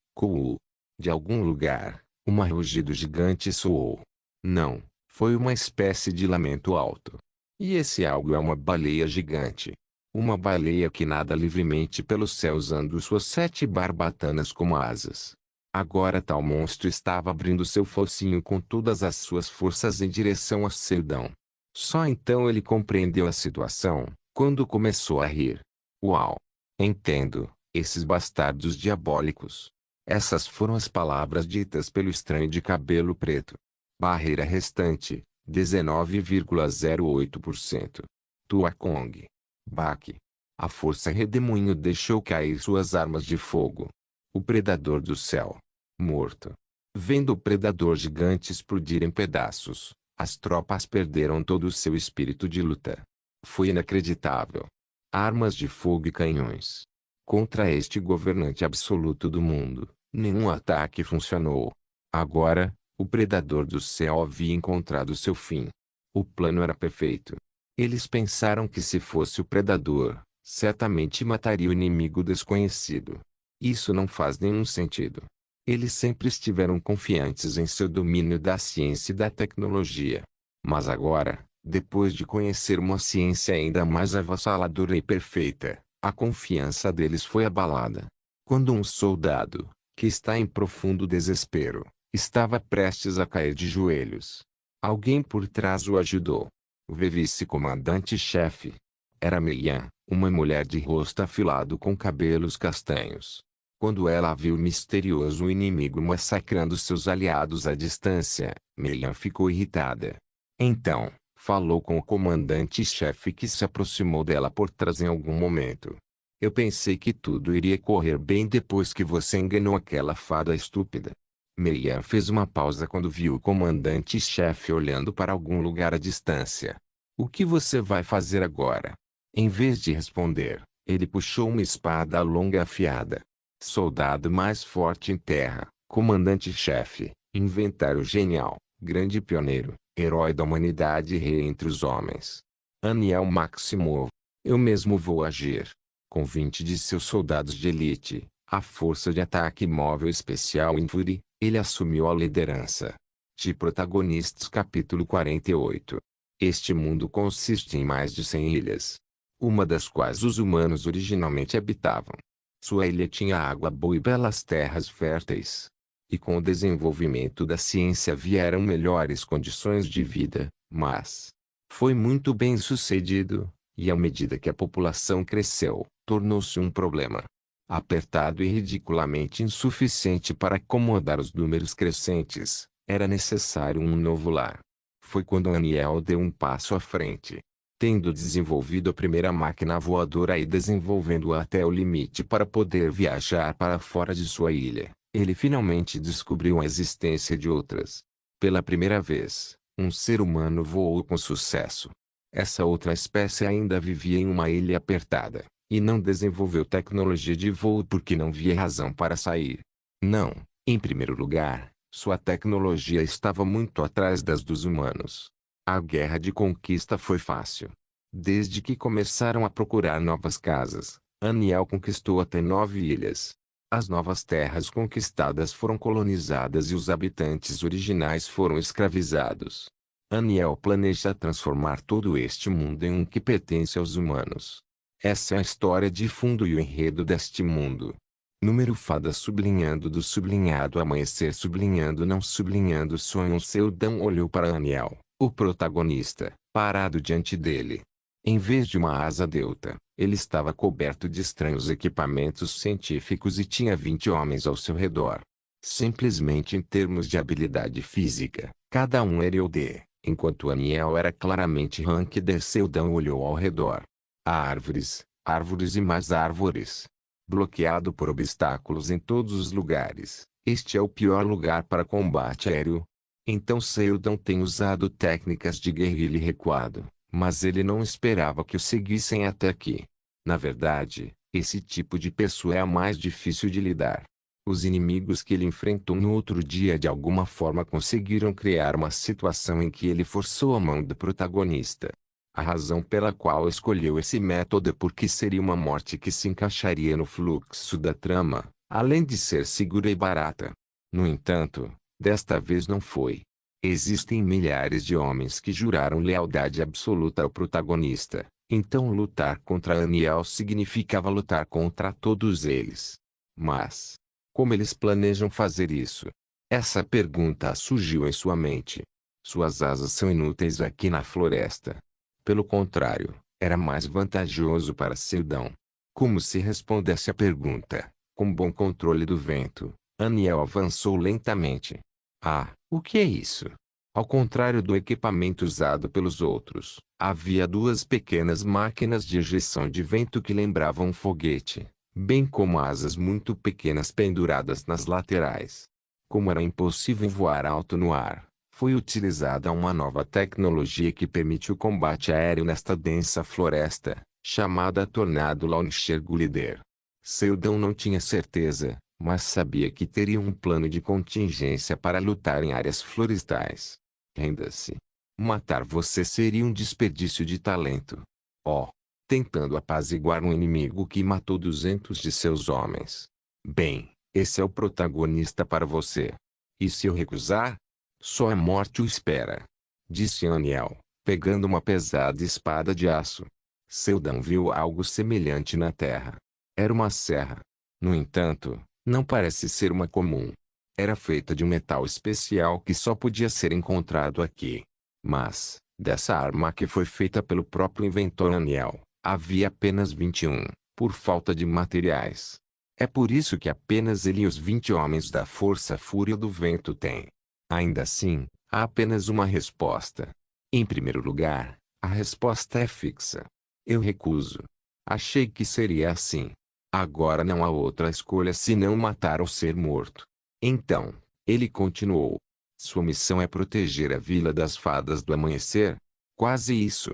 De algum lugar, um rugido gigante soou. Não, foi uma espécie de lamento alto. E esse algo é uma baleia gigante. Uma baleia que nada livremente pelo céu usando suas 7 barbatanas como asas. Agora tal monstro estava abrindo seu focinho com todas as suas forças em direção a Seldon. Só então ele compreendeu a situação, quando começou a rir. Uau! Entendo, esses bastardos diabólicos. Essas foram as palavras ditas pelo estranho de cabelo preto. Barreira restante, 19,08%. Tuacong. Baque. A força redemoinho deixou cair suas armas de fogo. O predador do céu. Morto. Vendo o predador gigante explodir em pedaços, as tropas perderam todo o seu espírito de luta. Foi inacreditável. Armas de fogo e canhões. Contra este governante absoluto do mundo, nenhum ataque funcionou. Agora, o predador do céu havia encontrado seu fim. O plano era perfeito. Eles pensaram que se fosse o predador, certamente mataria o inimigo desconhecido. Isso não faz nenhum sentido. Eles sempre estiveram confiantes em seu domínio da ciência e da tecnologia. Mas agora, depois de conhecer uma ciência ainda mais avassaladora e perfeita, a confiança deles foi abalada. Quando um soldado, que está em profundo desespero, estava prestes a cair de joelhos, alguém por trás o ajudou. O vice-comandante-chefe era Meian, uma mulher de rosto afilado com cabelos castanhos. Quando ela viu o misterioso inimigo massacrando seus aliados à distância, Meian ficou irritada. Então, falou com o comandante-chefe que se aproximou dela por trás em algum momento. Eu pensei que tudo iria correr bem depois que você enganou aquela fada estúpida. Meian fez uma pausa quando viu o comandante-chefe olhando para algum lugar à distância. O que você vai fazer agora? Em vez de responder, ele puxou uma espada longa afiada. Soldado mais forte em terra, comandante-chefe, inventário genial, grande pioneiro, herói da humanidade e rei entre os homens. Aniel Maximov. Eu mesmo vou agir. Com 20 de seus soldados de elite, a Força de Ataque Móvel Especial Infuri, ele assumiu a liderança. De Protagonistas Capítulo 48. Este mundo consiste em mais de 100 ilhas, uma das quais os humanos originalmente habitavam. Sua ilha tinha água boa e belas terras férteis. E com o desenvolvimento da ciência vieram melhores condições de vida, mas foi muito bem sucedido, e à medida que a população cresceu, tornou-se um problema. Apertado e ridiculamente insuficiente para acomodar os números crescentes, era necessário um novo lar. Foi quando Aniel deu um passo à frente. Tendo desenvolvido a primeira máquina voadora e desenvolvendo-a até o limite para poder viajar para fora de sua ilha, ele finalmente descobriu a existência de outras. Pela primeira vez, um ser humano voou com sucesso. Essa outra espécie ainda vivia em uma ilha apertada, e não desenvolveu tecnologia de voo porque não via razão para sair. Não, em primeiro lugar, sua tecnologia estava muito atrás das dos humanos. A guerra de conquista foi fácil. Desde que começaram a procurar novas casas, Aniel conquistou até 9 ilhas. As novas terras conquistadas foram colonizadas e os habitantes originais foram escravizados. Aniel planeja transformar todo este mundo em um que pertence aos humanos. Essa é a história de fundo e o enredo deste mundo. Número fada sublinhando do sublinhado amanhecer sublinhando não sublinhando sonho. Seldão olhou para Aniel, o protagonista, parado diante dele. Em vez de uma asa delta, ele estava coberto de estranhos equipamentos científicos e tinha 20 homens ao seu redor. Simplesmente em termos de habilidade física, cada um era D, enquanto Aniel era claramente Rank D. Seldão olhou ao redor. Há árvores, árvores e mais árvores. Bloqueado por obstáculos em todos os lugares, este é o pior lugar para combate aéreo. Então Seldon tem usado técnicas de guerrilha e recuado, mas ele não esperava que o seguissem até aqui. Na verdade, esse tipo de pessoa é a mais difícil de lidar. Os inimigos que ele enfrentou no outro dia de alguma forma conseguiram criar uma situação em que ele forçou a mão do protagonista. A razão pela qual escolheu esse método é porque seria uma morte que se encaixaria no fluxo da trama, além de ser segura e barata. No entanto, desta vez não foi. Existem milhares de homens que juraram lealdade absoluta ao protagonista, então lutar contra Aniel significava lutar contra todos eles. Mas, como eles planejam fazer isso? Essa pergunta surgiu em sua mente. Suas asas são inúteis aqui na floresta. Pelo contrário, era mais vantajoso para Seldão. Como se respondesse à pergunta? Com bom controle do vento, Aniel avançou lentamente. Ah, o que é isso? Ao contrário do equipamento usado pelos outros, havia duas pequenas máquinas de ejeção de vento que lembravam um foguete, bem como asas muito pequenas penduradas nas laterais. Como era impossível voar alto no ar, foi utilizada uma nova tecnologia que permite o combate aéreo nesta densa floresta, chamada Tornado Launcher Glider. Seldon não tinha certeza, mas sabia que teria um plano de contingência para lutar em áreas florestais. Renda-se. Matar você seria um desperdício de talento. Oh! Tentando apaziguar um inimigo que matou 200 de seus homens. Bem, esse é o protagonista para você. E se eu recusar? Só a morte o espera. Disse Aniel, pegando uma pesada espada de aço. Seldon viu algo semelhante na terra. Era uma serra. No entanto, não parece ser uma comum. Era feita de um metal especial que só podia ser encontrado aqui. Mas, dessa arma que foi feita pelo próprio inventor Aniel, havia apenas 21, por falta de materiais. É por isso que apenas ele e os 20 homens da Força Fúria do Vento têm. Ainda assim, há apenas uma resposta. Em primeiro lugar, a resposta é fixa. Eu recuso. Achei que seria assim. Agora não há outra escolha senão matar ou ser morto. Então, ele continuou. Sua missão é proteger a Vila das Fadas do Amanhecer? Quase isso.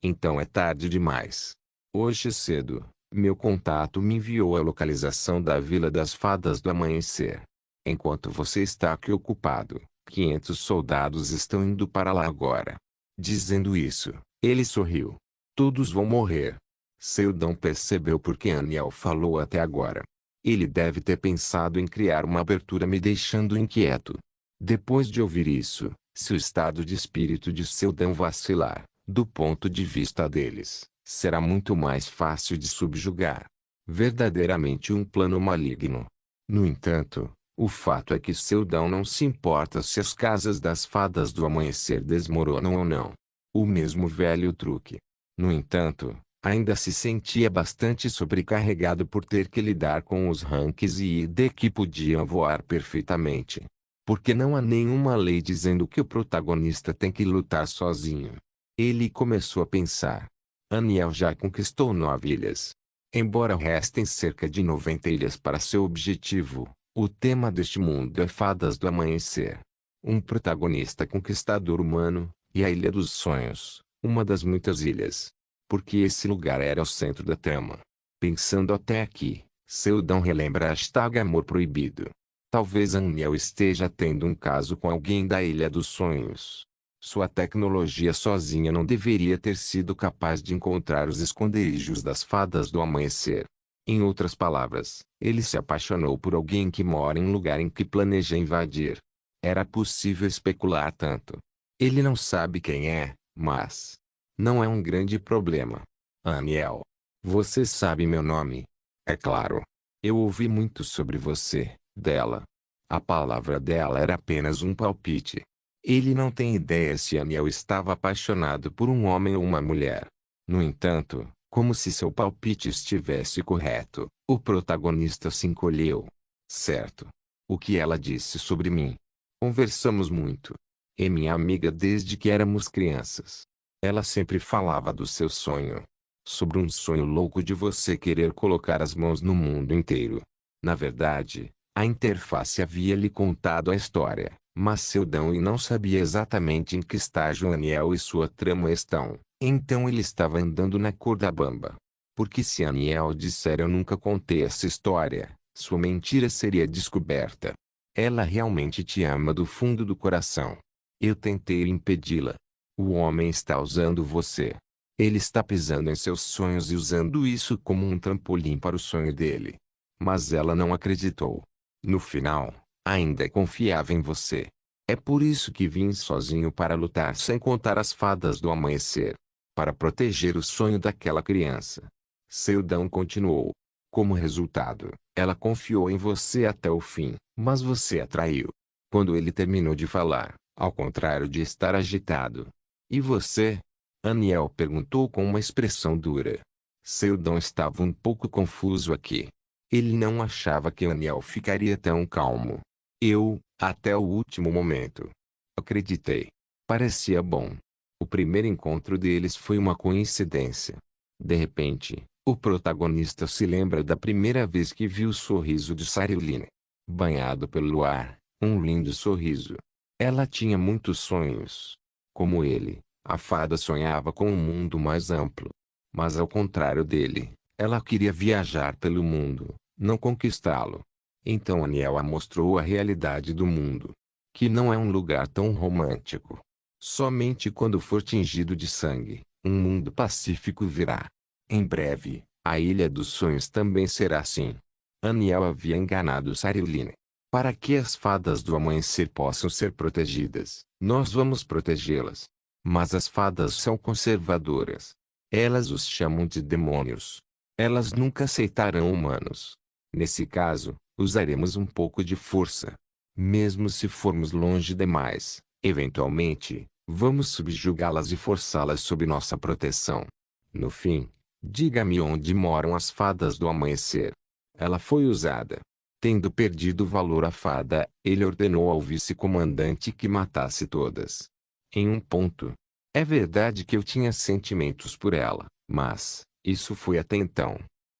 Então é tarde demais. Hoje cedo, meu contato me enviou a localização da Vila das Fadas do Amanhecer. Enquanto você está aqui ocupado, 500 soldados estão indo para lá agora. Dizendo isso, ele sorriu. Todos vão morrer. Seldon percebeu porque Aniel falou até agora. Ele deve ter pensado em criar uma abertura me deixando inquieto. Depois de ouvir isso, se o estado de espírito de Seldon vacilar, do ponto de vista deles, será muito mais fácil de subjugar. Verdadeiramente um plano maligno. No entanto, o fato é que Seldon não se importa se as casas das fadas do amanhecer desmoronam ou não. O mesmo velho truque. No entanto, ainda se sentia bastante sobrecarregado por ter que lidar com os ranks e ID que podiam voar perfeitamente. Porque não há nenhuma lei dizendo que o protagonista tem que lutar sozinho. Ele começou a pensar. Aniel já conquistou 9 ilhas. Embora restem cerca de 90 ilhas para seu objetivo, o tema deste mundo é Fadas do Amanhecer. Um protagonista conquistador humano, e a Ilha dos Sonhos, uma das muitas ilhas. Porque esse lugar era o centro da trama. Pensando até aqui, Seldon relembra #Amor Proibido. Talvez Aniel esteja tendo um caso com alguém da Ilha dos Sonhos. Sua tecnologia sozinha não deveria ter sido capaz de encontrar os esconderijos das fadas do amanhecer. Em outras palavras, ele se apaixonou por alguém que mora em um lugar em que planeja invadir. Era possível especular tanto. Ele não sabe quem é, mas não é um grande problema. Aniel, você sabe meu nome? É claro. Eu ouvi muito sobre você, dela. A palavra dela era apenas um palpite. Ele não tem ideia se Aniel estava apaixonado por um homem ou uma mulher. No entanto, como se seu palpite estivesse correto, o protagonista se encolheu. Certo. O que ela disse sobre mim? Conversamos muito. É minha amiga desde que éramos crianças. Ela sempre falava do seu sonho. Sobre um sonho louco de você querer colocar as mãos no mundo inteiro. Na verdade, a interface havia lhe contado a história, mas Seldon não sabia exatamente em que estágio Aniel e sua trama estão. Então ele estava andando na corda bamba. Porque se Aniel disser eu nunca contei essa história, sua mentira seria descoberta. Ela realmente te ama do fundo do coração. Eu tentei impedi-la. O homem está usando você. Ele está pisando em seus sonhos e usando isso como um trampolim para o sonho dele. Mas ela não acreditou. No final, ainda confiava em você. É por isso que vim sozinho para lutar sem contar as fadas do amanhecer. Para proteger o sonho daquela criança. Seldon continuou. Como resultado, ela confiou em você até o fim, mas você a traiu. Quando ele terminou de falar, ao contrário de estar agitado. E você? Aniel perguntou com uma expressão dura. Seldon estava um pouco confuso aqui. Ele não achava que Aniel ficaria tão calmo. Eu, até o último momento, acreditei. Parecia bom. O primeiro encontro deles foi uma coincidência. De repente, o protagonista se lembra da primeira vez que viu o sorriso de Sarilyn. Banhado pelo luar, um lindo sorriso. Ela tinha muitos sonhos. Como ele, a fada sonhava com um mundo mais amplo. Mas ao contrário dele, ela queria viajar pelo mundo, não conquistá-lo. Então Aniel a mostrou a realidade do mundo. Que não é um lugar tão romântico. Somente quando for tingido de sangue, um mundo pacífico virá. Em breve, a Ilha dos Sonhos também será assim. Aniel havia enganado Sarilyn. Para que as fadas do amanhecer possam ser protegidas, nós vamos protegê-las. Mas as fadas são conservadoras. Elas os chamam de demônios. Elas nunca aceitarão humanos. Nesse caso, usaremos um pouco de força. Mesmo se formos longe demais, eventualmente, vamos subjugá-las e forçá-las sob nossa proteção. No fim, diga-me onde moram as fadas do amanhecer. Ela foi usada. Tendo perdido o valor à fada, ele ordenou ao vice-comandante que matasse todas. Em um ponto. É verdade que eu tinha sentimentos por ela, mas, isso foi até então.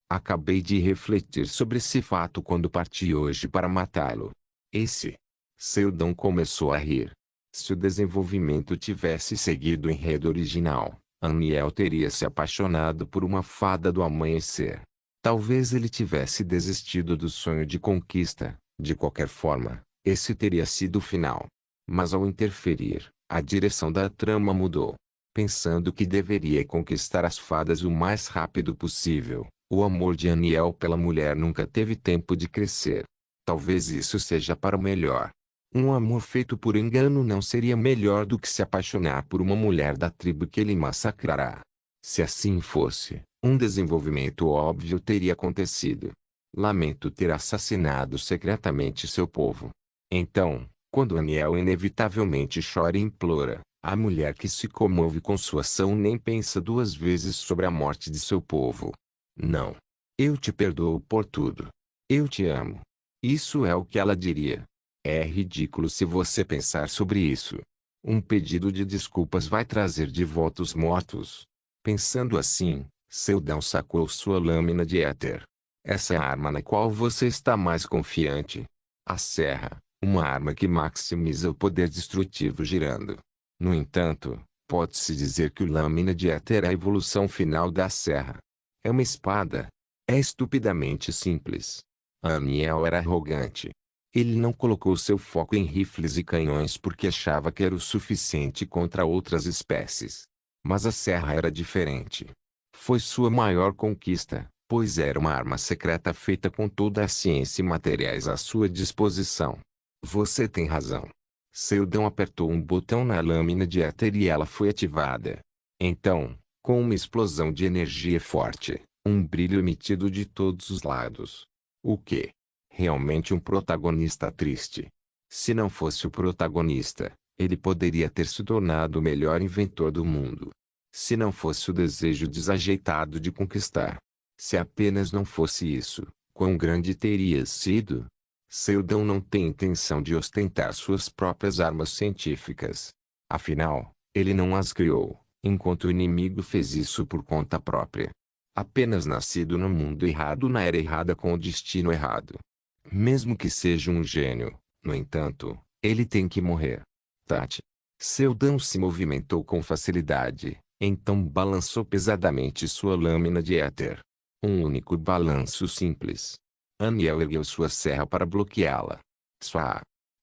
Acabei de refletir sobre esse fato quando parti hoje para matá-lo. Seldon começou a rir. Se o desenvolvimento tivesse seguido o enredo original, Aniel teria se apaixonado por uma fada do amanhecer. Talvez ele tivesse desistido do sonho de conquista. De qualquer forma, esse teria sido o final. Mas ao interferir, a direção da trama mudou. Pensando que deveria conquistar as fadas o mais rápido possível, o amor de Aniel pela mulher nunca teve tempo de crescer. Talvez isso seja para o melhor. Um amor feito por engano não seria melhor do que se apaixonar por uma mulher da tribo que ele massacrará. Se assim fosse, um desenvolvimento óbvio teria acontecido. Lamento ter assassinado secretamente seu povo. Então, quando Aniel inevitavelmente chora e implora, a mulher que se comove com sua ação nem pensa duas vezes sobre a morte de seu povo. Não. Eu te perdoo por tudo. Eu te amo. Isso é o que ela diria. É ridículo se você pensar sobre isso. Um pedido de desculpas vai trazer de volta os mortos. Pensando assim, Seldon sacou sua lâmina de éter. Essa é a arma na qual você está mais confiante. A serra, uma arma que maximiza o poder destrutivo girando. No entanto, pode-se dizer que o lâmina de éter é a evolução final da serra. É uma espada. É estupidamente simples. Aniel era arrogante. Ele não colocou seu foco em rifles e canhões porque achava que era o suficiente contra outras espécies. Mas a serra era diferente. Foi sua maior conquista, pois era uma arma secreta feita com toda a ciência e materiais à sua disposição. Você tem razão. Seldon apertou um botão na lâmina de éter e ela foi ativada. Então, com uma explosão de energia forte, um brilho emitido de todos os lados. O quê? Realmente um protagonista triste. Se não fosse o protagonista, ele poderia ter se tornado o melhor inventor do mundo. Se não fosse o desejo desajeitado de conquistar. Se apenas não fosse isso, quão grande teria sido? Seldon não tem intenção de ostentar suas próprias armas científicas. Afinal, ele não as criou, enquanto o inimigo fez isso por conta própria. Apenas nascido no mundo errado na era errada com o destino errado. Mesmo que seja um gênio, no entanto, ele tem que morrer. Tati. Seldon se movimentou com facilidade, então balançou pesadamente sua lâmina de éter. Um único balanço simples. Aniel ergueu sua serra para bloqueá-la.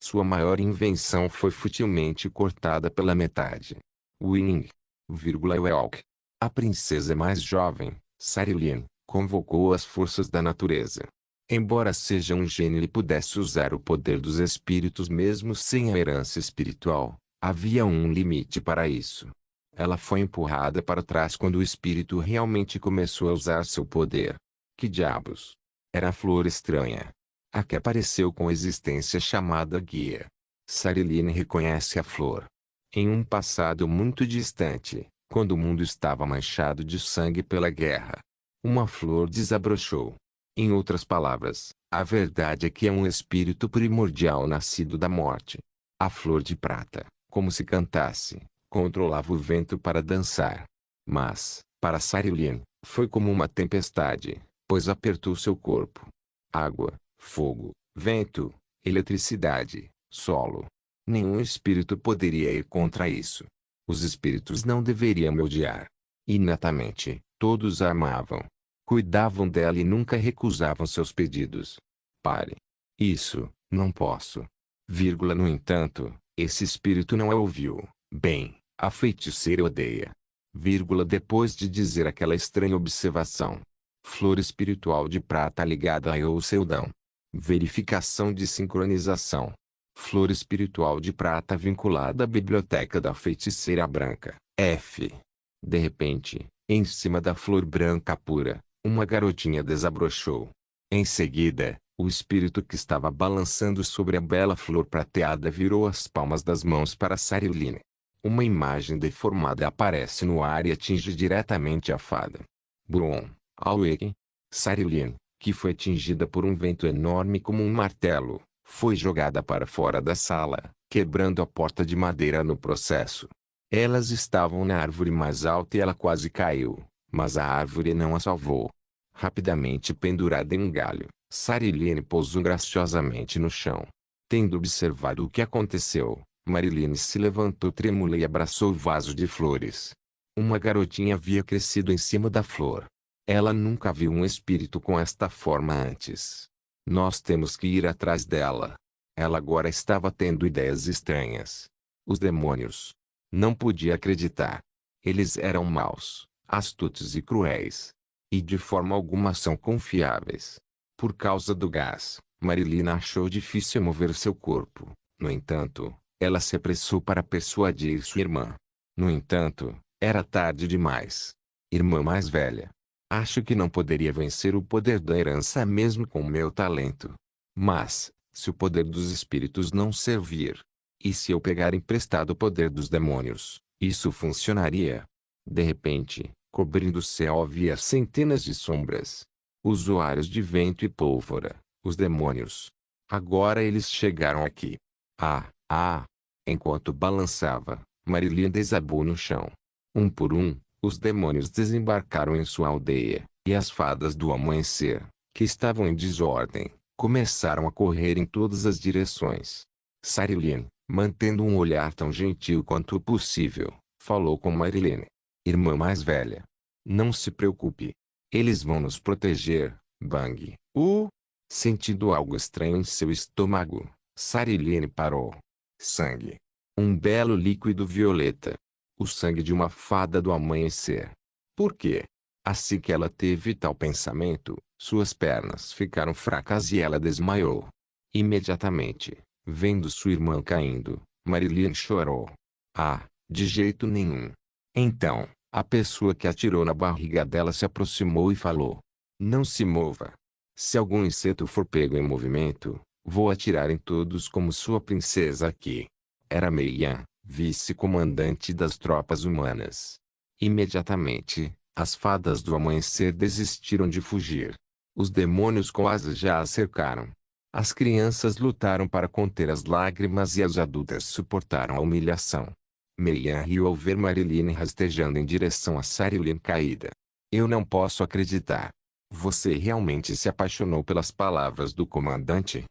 Sua maior invenção foi futilmente cortada pela metade. Winning, Welk. A princesa mais jovem, Sarilyn, convocou as forças da natureza. Embora seja um gênio e pudesse usar o poder dos espíritos mesmo sem a herança espiritual, havia um limite para isso. Ela foi empurrada para trás quando o espírito realmente começou a usar seu poder. Que diabos? Era a flor estranha. A que apareceu com existência chamada guia. Sarilyn reconhece a flor. Em um passado muito distante, quando o mundo estava manchado de sangue pela guerra, uma flor desabrochou. Em outras palavras, a verdade é que é um espírito primordial nascido da morte. A flor de prata, como se cantasse, controlava o vento para dançar. Mas, para Sarilyn, foi como uma tempestade, pois apertou seu corpo. Água, fogo, vento, eletricidade, solo. Nenhum espírito poderia ir contra isso. Os espíritos não deveriam me odiar. Inatamente, todos a amavam. Cuidavam dela e nunca recusavam seus pedidos. Pare. Isso, não posso. No entanto, esse espírito não a ouviu. Bem, a feiticeira odeia. Depois de dizer aquela estranha observação. Flor espiritual de prata ligada a Euseldão. Verificação de sincronização. Flor espiritual de prata vinculada à biblioteca da feiticeira branca. F. De repente, em cima da flor branca pura, uma garotinha desabrochou. Em seguida, o espírito que estava balançando sobre a bela flor prateada virou as palmas das mãos para Sarilyn. Uma imagem deformada aparece no ar e atinge diretamente a fada. Brum, Awake. Sarilyn, que foi atingida por um vento enorme como um martelo, foi jogada para fora da sala, quebrando a porta de madeira no processo. Elas estavam na árvore mais alta e ela quase caiu, mas a árvore não a salvou. Rapidamente pendurada em um galho, Sarilyn pousou graciosamente no chão. Tendo observado o que aconteceu, Marilyn se levantou trêmula e abraçou o vaso de flores. Uma garotinha havia crescido em cima da flor. Ela nunca viu um espírito com esta forma antes. Nós temos que ir atrás dela. Ela agora estava tendo ideias estranhas. Os demônios. Não podia acreditar. Eles eram maus, astutos e cruéis. E de forma alguma são confiáveis. Por causa do gás, Marilyn achou difícil mover seu corpo. No entanto, ela se apressou para persuadir sua irmã. No entanto, era tarde demais. Irmã mais velha. Acho que não poderia vencer o poder da herança mesmo com meu talento. Mas, se o poder dos espíritos não servir, e se eu pegar emprestado o poder dos demônios, isso funcionaria? De repente, cobrindo o céu havia centenas de sombras. Usuários de vento e pólvora, os demônios. Agora eles chegaram aqui. Ah! Enquanto balançava, Marilyn desabou no chão. Um por um, os demônios desembarcaram em sua aldeia, e as fadas do amanhecer, que estavam em desordem, começaram a correr em todas as direções. Sarilyn, mantendo um olhar tão gentil quanto possível, falou com Marilyn. Irmã mais velha. Não se preocupe. Eles vão nos proteger, Bang. Sentindo algo estranho em seu estômago, Sarilyn parou. Sangue. Um belo líquido violeta. O sangue de uma fada do amanhecer. Por quê? Assim que ela teve tal pensamento, suas pernas ficaram fracas e ela desmaiou. Imediatamente, vendo sua irmã caindo, Marilyn chorou. De jeito nenhum. Então, a pessoa que atirou na barriga dela se aproximou e falou. Não se mova. Se algum inseto for pego em movimento, vou atirar em todos como sua princesa aqui. Era Mei-Yan, vice-comandante das tropas humanas. Imediatamente, as fadas do amanhecer desistiram de fugir. Os demônios com asas já a cercaram. As crianças lutaram para conter as lágrimas e as adultas suportaram a humilhação. Mei-Yan riu ao ver Marilyn rastejando em direção a Sarilyn caída. Eu não posso acreditar. Você realmente se apaixonou pelas palavras do comandante?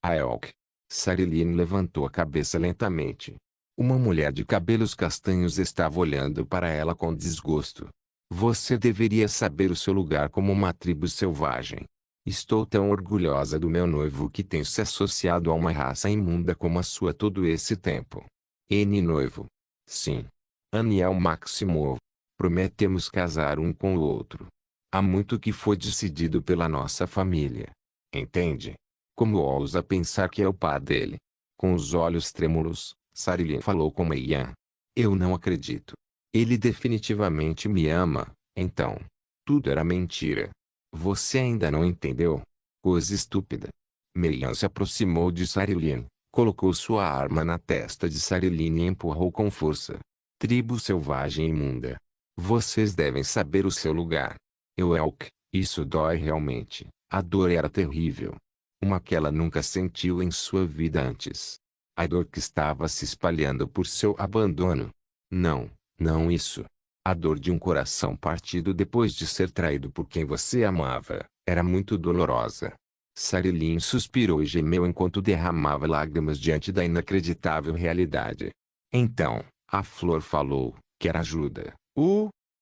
Aelk. Sarilyn levantou a cabeça lentamente. Uma mulher de cabelos castanhos estava olhando para ela com desgosto. Você deveria saber o seu lugar como uma tribo selvagem. Estou tão orgulhosa do meu noivo que tem se associado a uma raça imunda como a sua todo esse tempo. Noivo. Sim. Aniel Maximov. Prometemos casar um com o outro. Há muito que foi decidido pela nossa família. Entende? Como ousa pensar que é o pai dele? Com os olhos trêmulos, Sarilyn falou com Mei-Yan. Eu não acredito. Ele definitivamente me ama, então. Tudo era mentira. Você ainda não entendeu? Coisa estúpida. Mei-Yan se aproximou de Sarilyn, colocou sua arma na testa de Sarilyn e empurrou com força. Tribo selvagem imunda. Vocês devem saber o seu lugar. Elk, isso dói realmente. A dor era terrível. Uma que ela nunca sentiu em sua vida antes. A dor que estava se espalhando por seu abandono. Não, não isso. A dor de um coração partido depois de ser traído por quem você amava, era muito dolorosa. Sarilyn suspirou e gemeu enquanto derramava lágrimas diante da inacreditável realidade. Então, a flor falou, quer ajuda.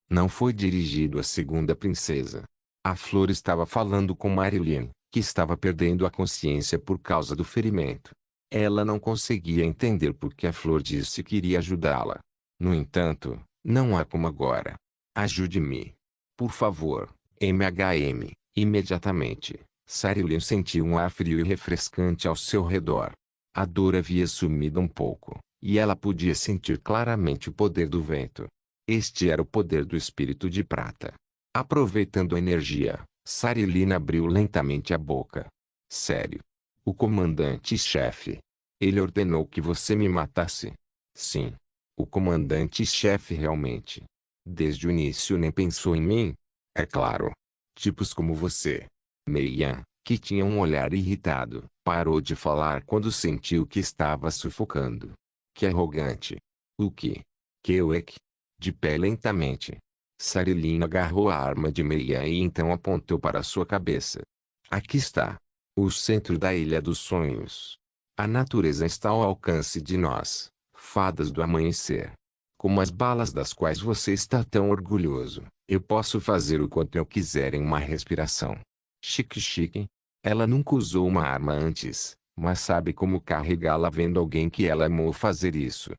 Não foi dirigido à segunda princesa. A flor estava falando com Marilyn, que estava perdendo a consciência por causa do ferimento. Ela não conseguia entender por que a flor disse que iria ajudá-la. No entanto, não há como agora. Ajude-me. Por favor, MHM, imediatamente. Sarilyn sentiu um ar frio e refrescante ao seu redor. A dor havia sumido um pouco, e ela podia sentir claramente o poder do vento. Este era o poder do espírito de prata. Aproveitando a energia, Sarilyn abriu lentamente a boca. Sério? O comandante-chefe. Ele ordenou que você me matasse? Sim. O comandante-chefe realmente. Desde o início nem pensou em mim? É claro. Tipos como você. Meian, que tinha um olhar irritado, parou de falar quando sentiu que estava sufocando. Que arrogante. O que? Keuek? De pé lentamente. Sarilyn agarrou a arma de Meian e então apontou para sua cabeça. Aqui está. O centro da Ilha dos Sonhos. A natureza está ao alcance de nós, fadas do amanhecer. Como as balas das quais você está tão orgulhoso, eu posso fazer o quanto eu quiser em uma respiração. Chique. Ela nunca usou uma arma antes, mas sabe como carregá-la vendo alguém que ela amou fazer isso.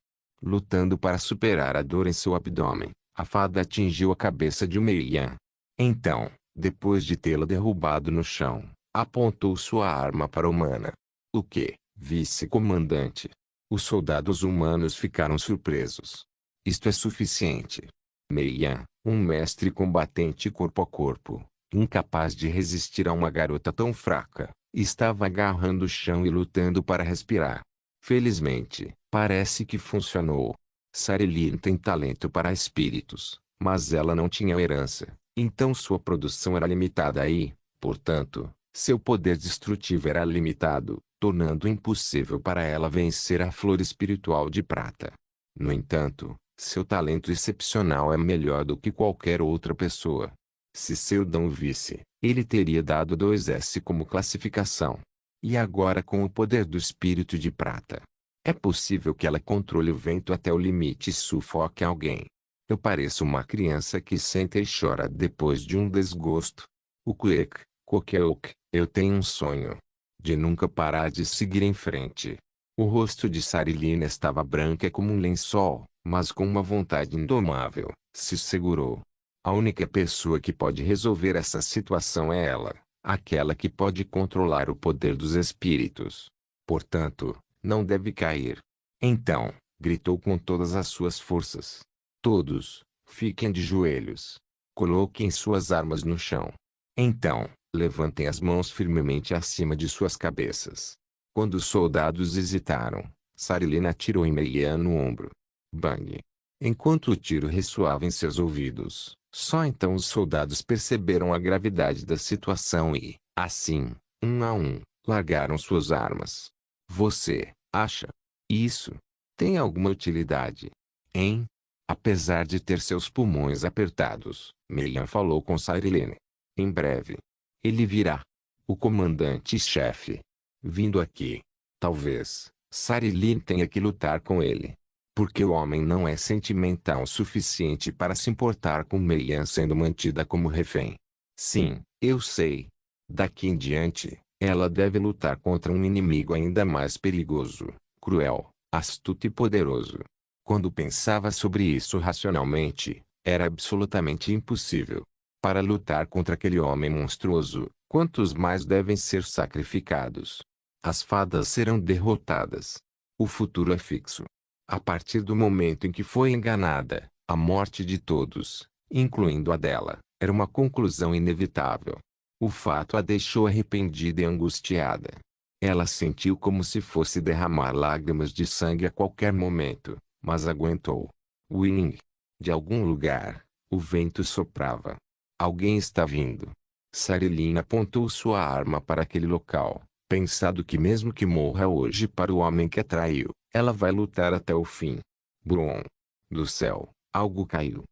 Lutando para superar a dor em seu abdômen, a fada atingiu a cabeça de Meian. Então, depois de tê-la derrubado no chão, apontou sua arma para a humana. O que, vice-comandante? Os soldados humanos ficaram surpresos. Isto é suficiente. Meian, um mestre combatente corpo a corpo, incapaz de resistir a uma garota tão fraca, estava agarrando o chão e lutando para respirar. Felizmente, parece que funcionou. Sarilyn tem talento para espíritos, mas ela não tinha herança, então sua produção era limitada e, portanto, seu poder destrutivo era limitado, tornando impossível para ela vencer a flor espiritual de prata. No entanto, seu talento excepcional é melhor do que qualquer outra pessoa. Se seu dom visse, ele teria dado 2S como classificação. E agora com o poder do espírito de prata, é possível que ela controle o vento até o limite e sufoque alguém. Eu pareço uma criança que senta e chora depois de um desgosto. O Kokeok, eu tenho um sonho. De nunca parar de seguir em frente. O rosto de Sarilyn estava branca como um lençol, mas com uma vontade indomável, se segurou. A única pessoa que pode resolver essa situação é ela, aquela que pode controlar o poder dos espíritos. Portanto, não deve cair. Então, gritou com todas as suas forças. Todos, fiquem de joelhos. Coloquem suas armas no chão. Então, levantem as mãos firmemente acima de suas cabeças. Quando os soldados hesitaram, Sarilyn atirou em Meian no ombro. Bang! Enquanto o tiro ressoava em seus ouvidos, só então os soldados perceberam a gravidade da situação e, assim, um a um, largaram suas armas. Você acha? Isso tem alguma utilidade? Hein? Apesar de ter seus pulmões apertados, Meian falou com Sarilyn. Em breve, ele virá. O comandante-chefe. Vindo aqui. Talvez, Sarilyn tenha que lutar com ele. Porque o homem não é sentimental o suficiente para se importar com Meian sendo mantida como refém. Sim, eu sei. Daqui em diante, ela deve lutar contra um inimigo ainda mais perigoso, cruel, astuto e poderoso. Quando pensava sobre isso racionalmente, era absolutamente impossível. Para lutar contra aquele homem monstruoso, quantos mais devem ser sacrificados? As fadas serão derrotadas. O futuro é fixo. A partir do momento em que foi enganada, a morte de todos, incluindo a dela, era uma conclusão inevitável. O fato a deixou arrependida e angustiada. Ela sentiu como se fosse derramar lágrimas de sangue a qualquer momento, mas aguentou. Wing. De algum lugar, o vento soprava. Alguém está vindo. Sarilyn apontou sua arma para aquele local. Pensado que mesmo que morra hoje para o homem que a traiu, ela vai lutar até o fim. Brum! Do céu, algo caiu.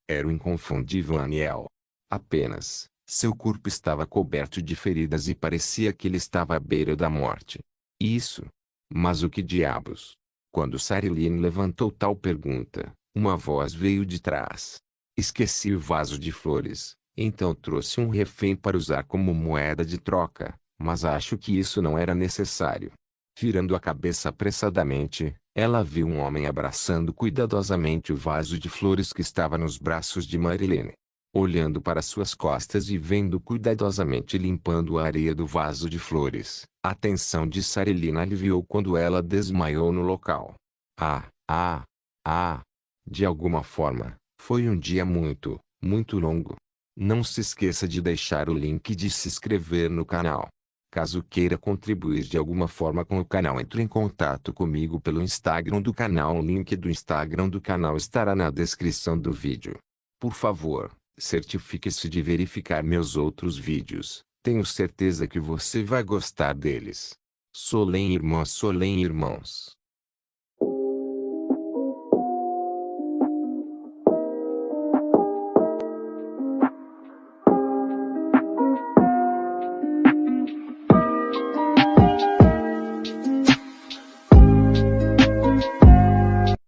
Era o inconfundível Aniel. Apenas, seu corpo estava coberto de feridas e parecia que ele estava à beira da morte. Isso. Mas o que diabos? Quando Sarilene levantou tal pergunta, uma voz veio de trás. Esqueci o vaso de flores, então trouxe um refém para usar como moeda de troca, mas acho que isso não era necessário. Virando a cabeça apressadamente, ela viu um homem abraçando cuidadosamente o vaso de flores que estava nos braços de Marilene. Olhando para suas costas e vendo cuidadosamente limpando a areia do vaso de flores, a atenção de Sarilina aliviou quando ela desmaiou no local. Ah, ah, ah! De alguma forma, foi um dia muito, muito longo. Não se esqueça de deixar o link e de se inscrever no canal. Caso queira contribuir de alguma forma com o canal, entre em contato comigo pelo Instagram do canal. O link do Instagram do canal estará na descrição do vídeo. Por favor, certifique-se de verificar meus outros vídeos. Tenho certeza que você vai gostar deles. Solem irmãos.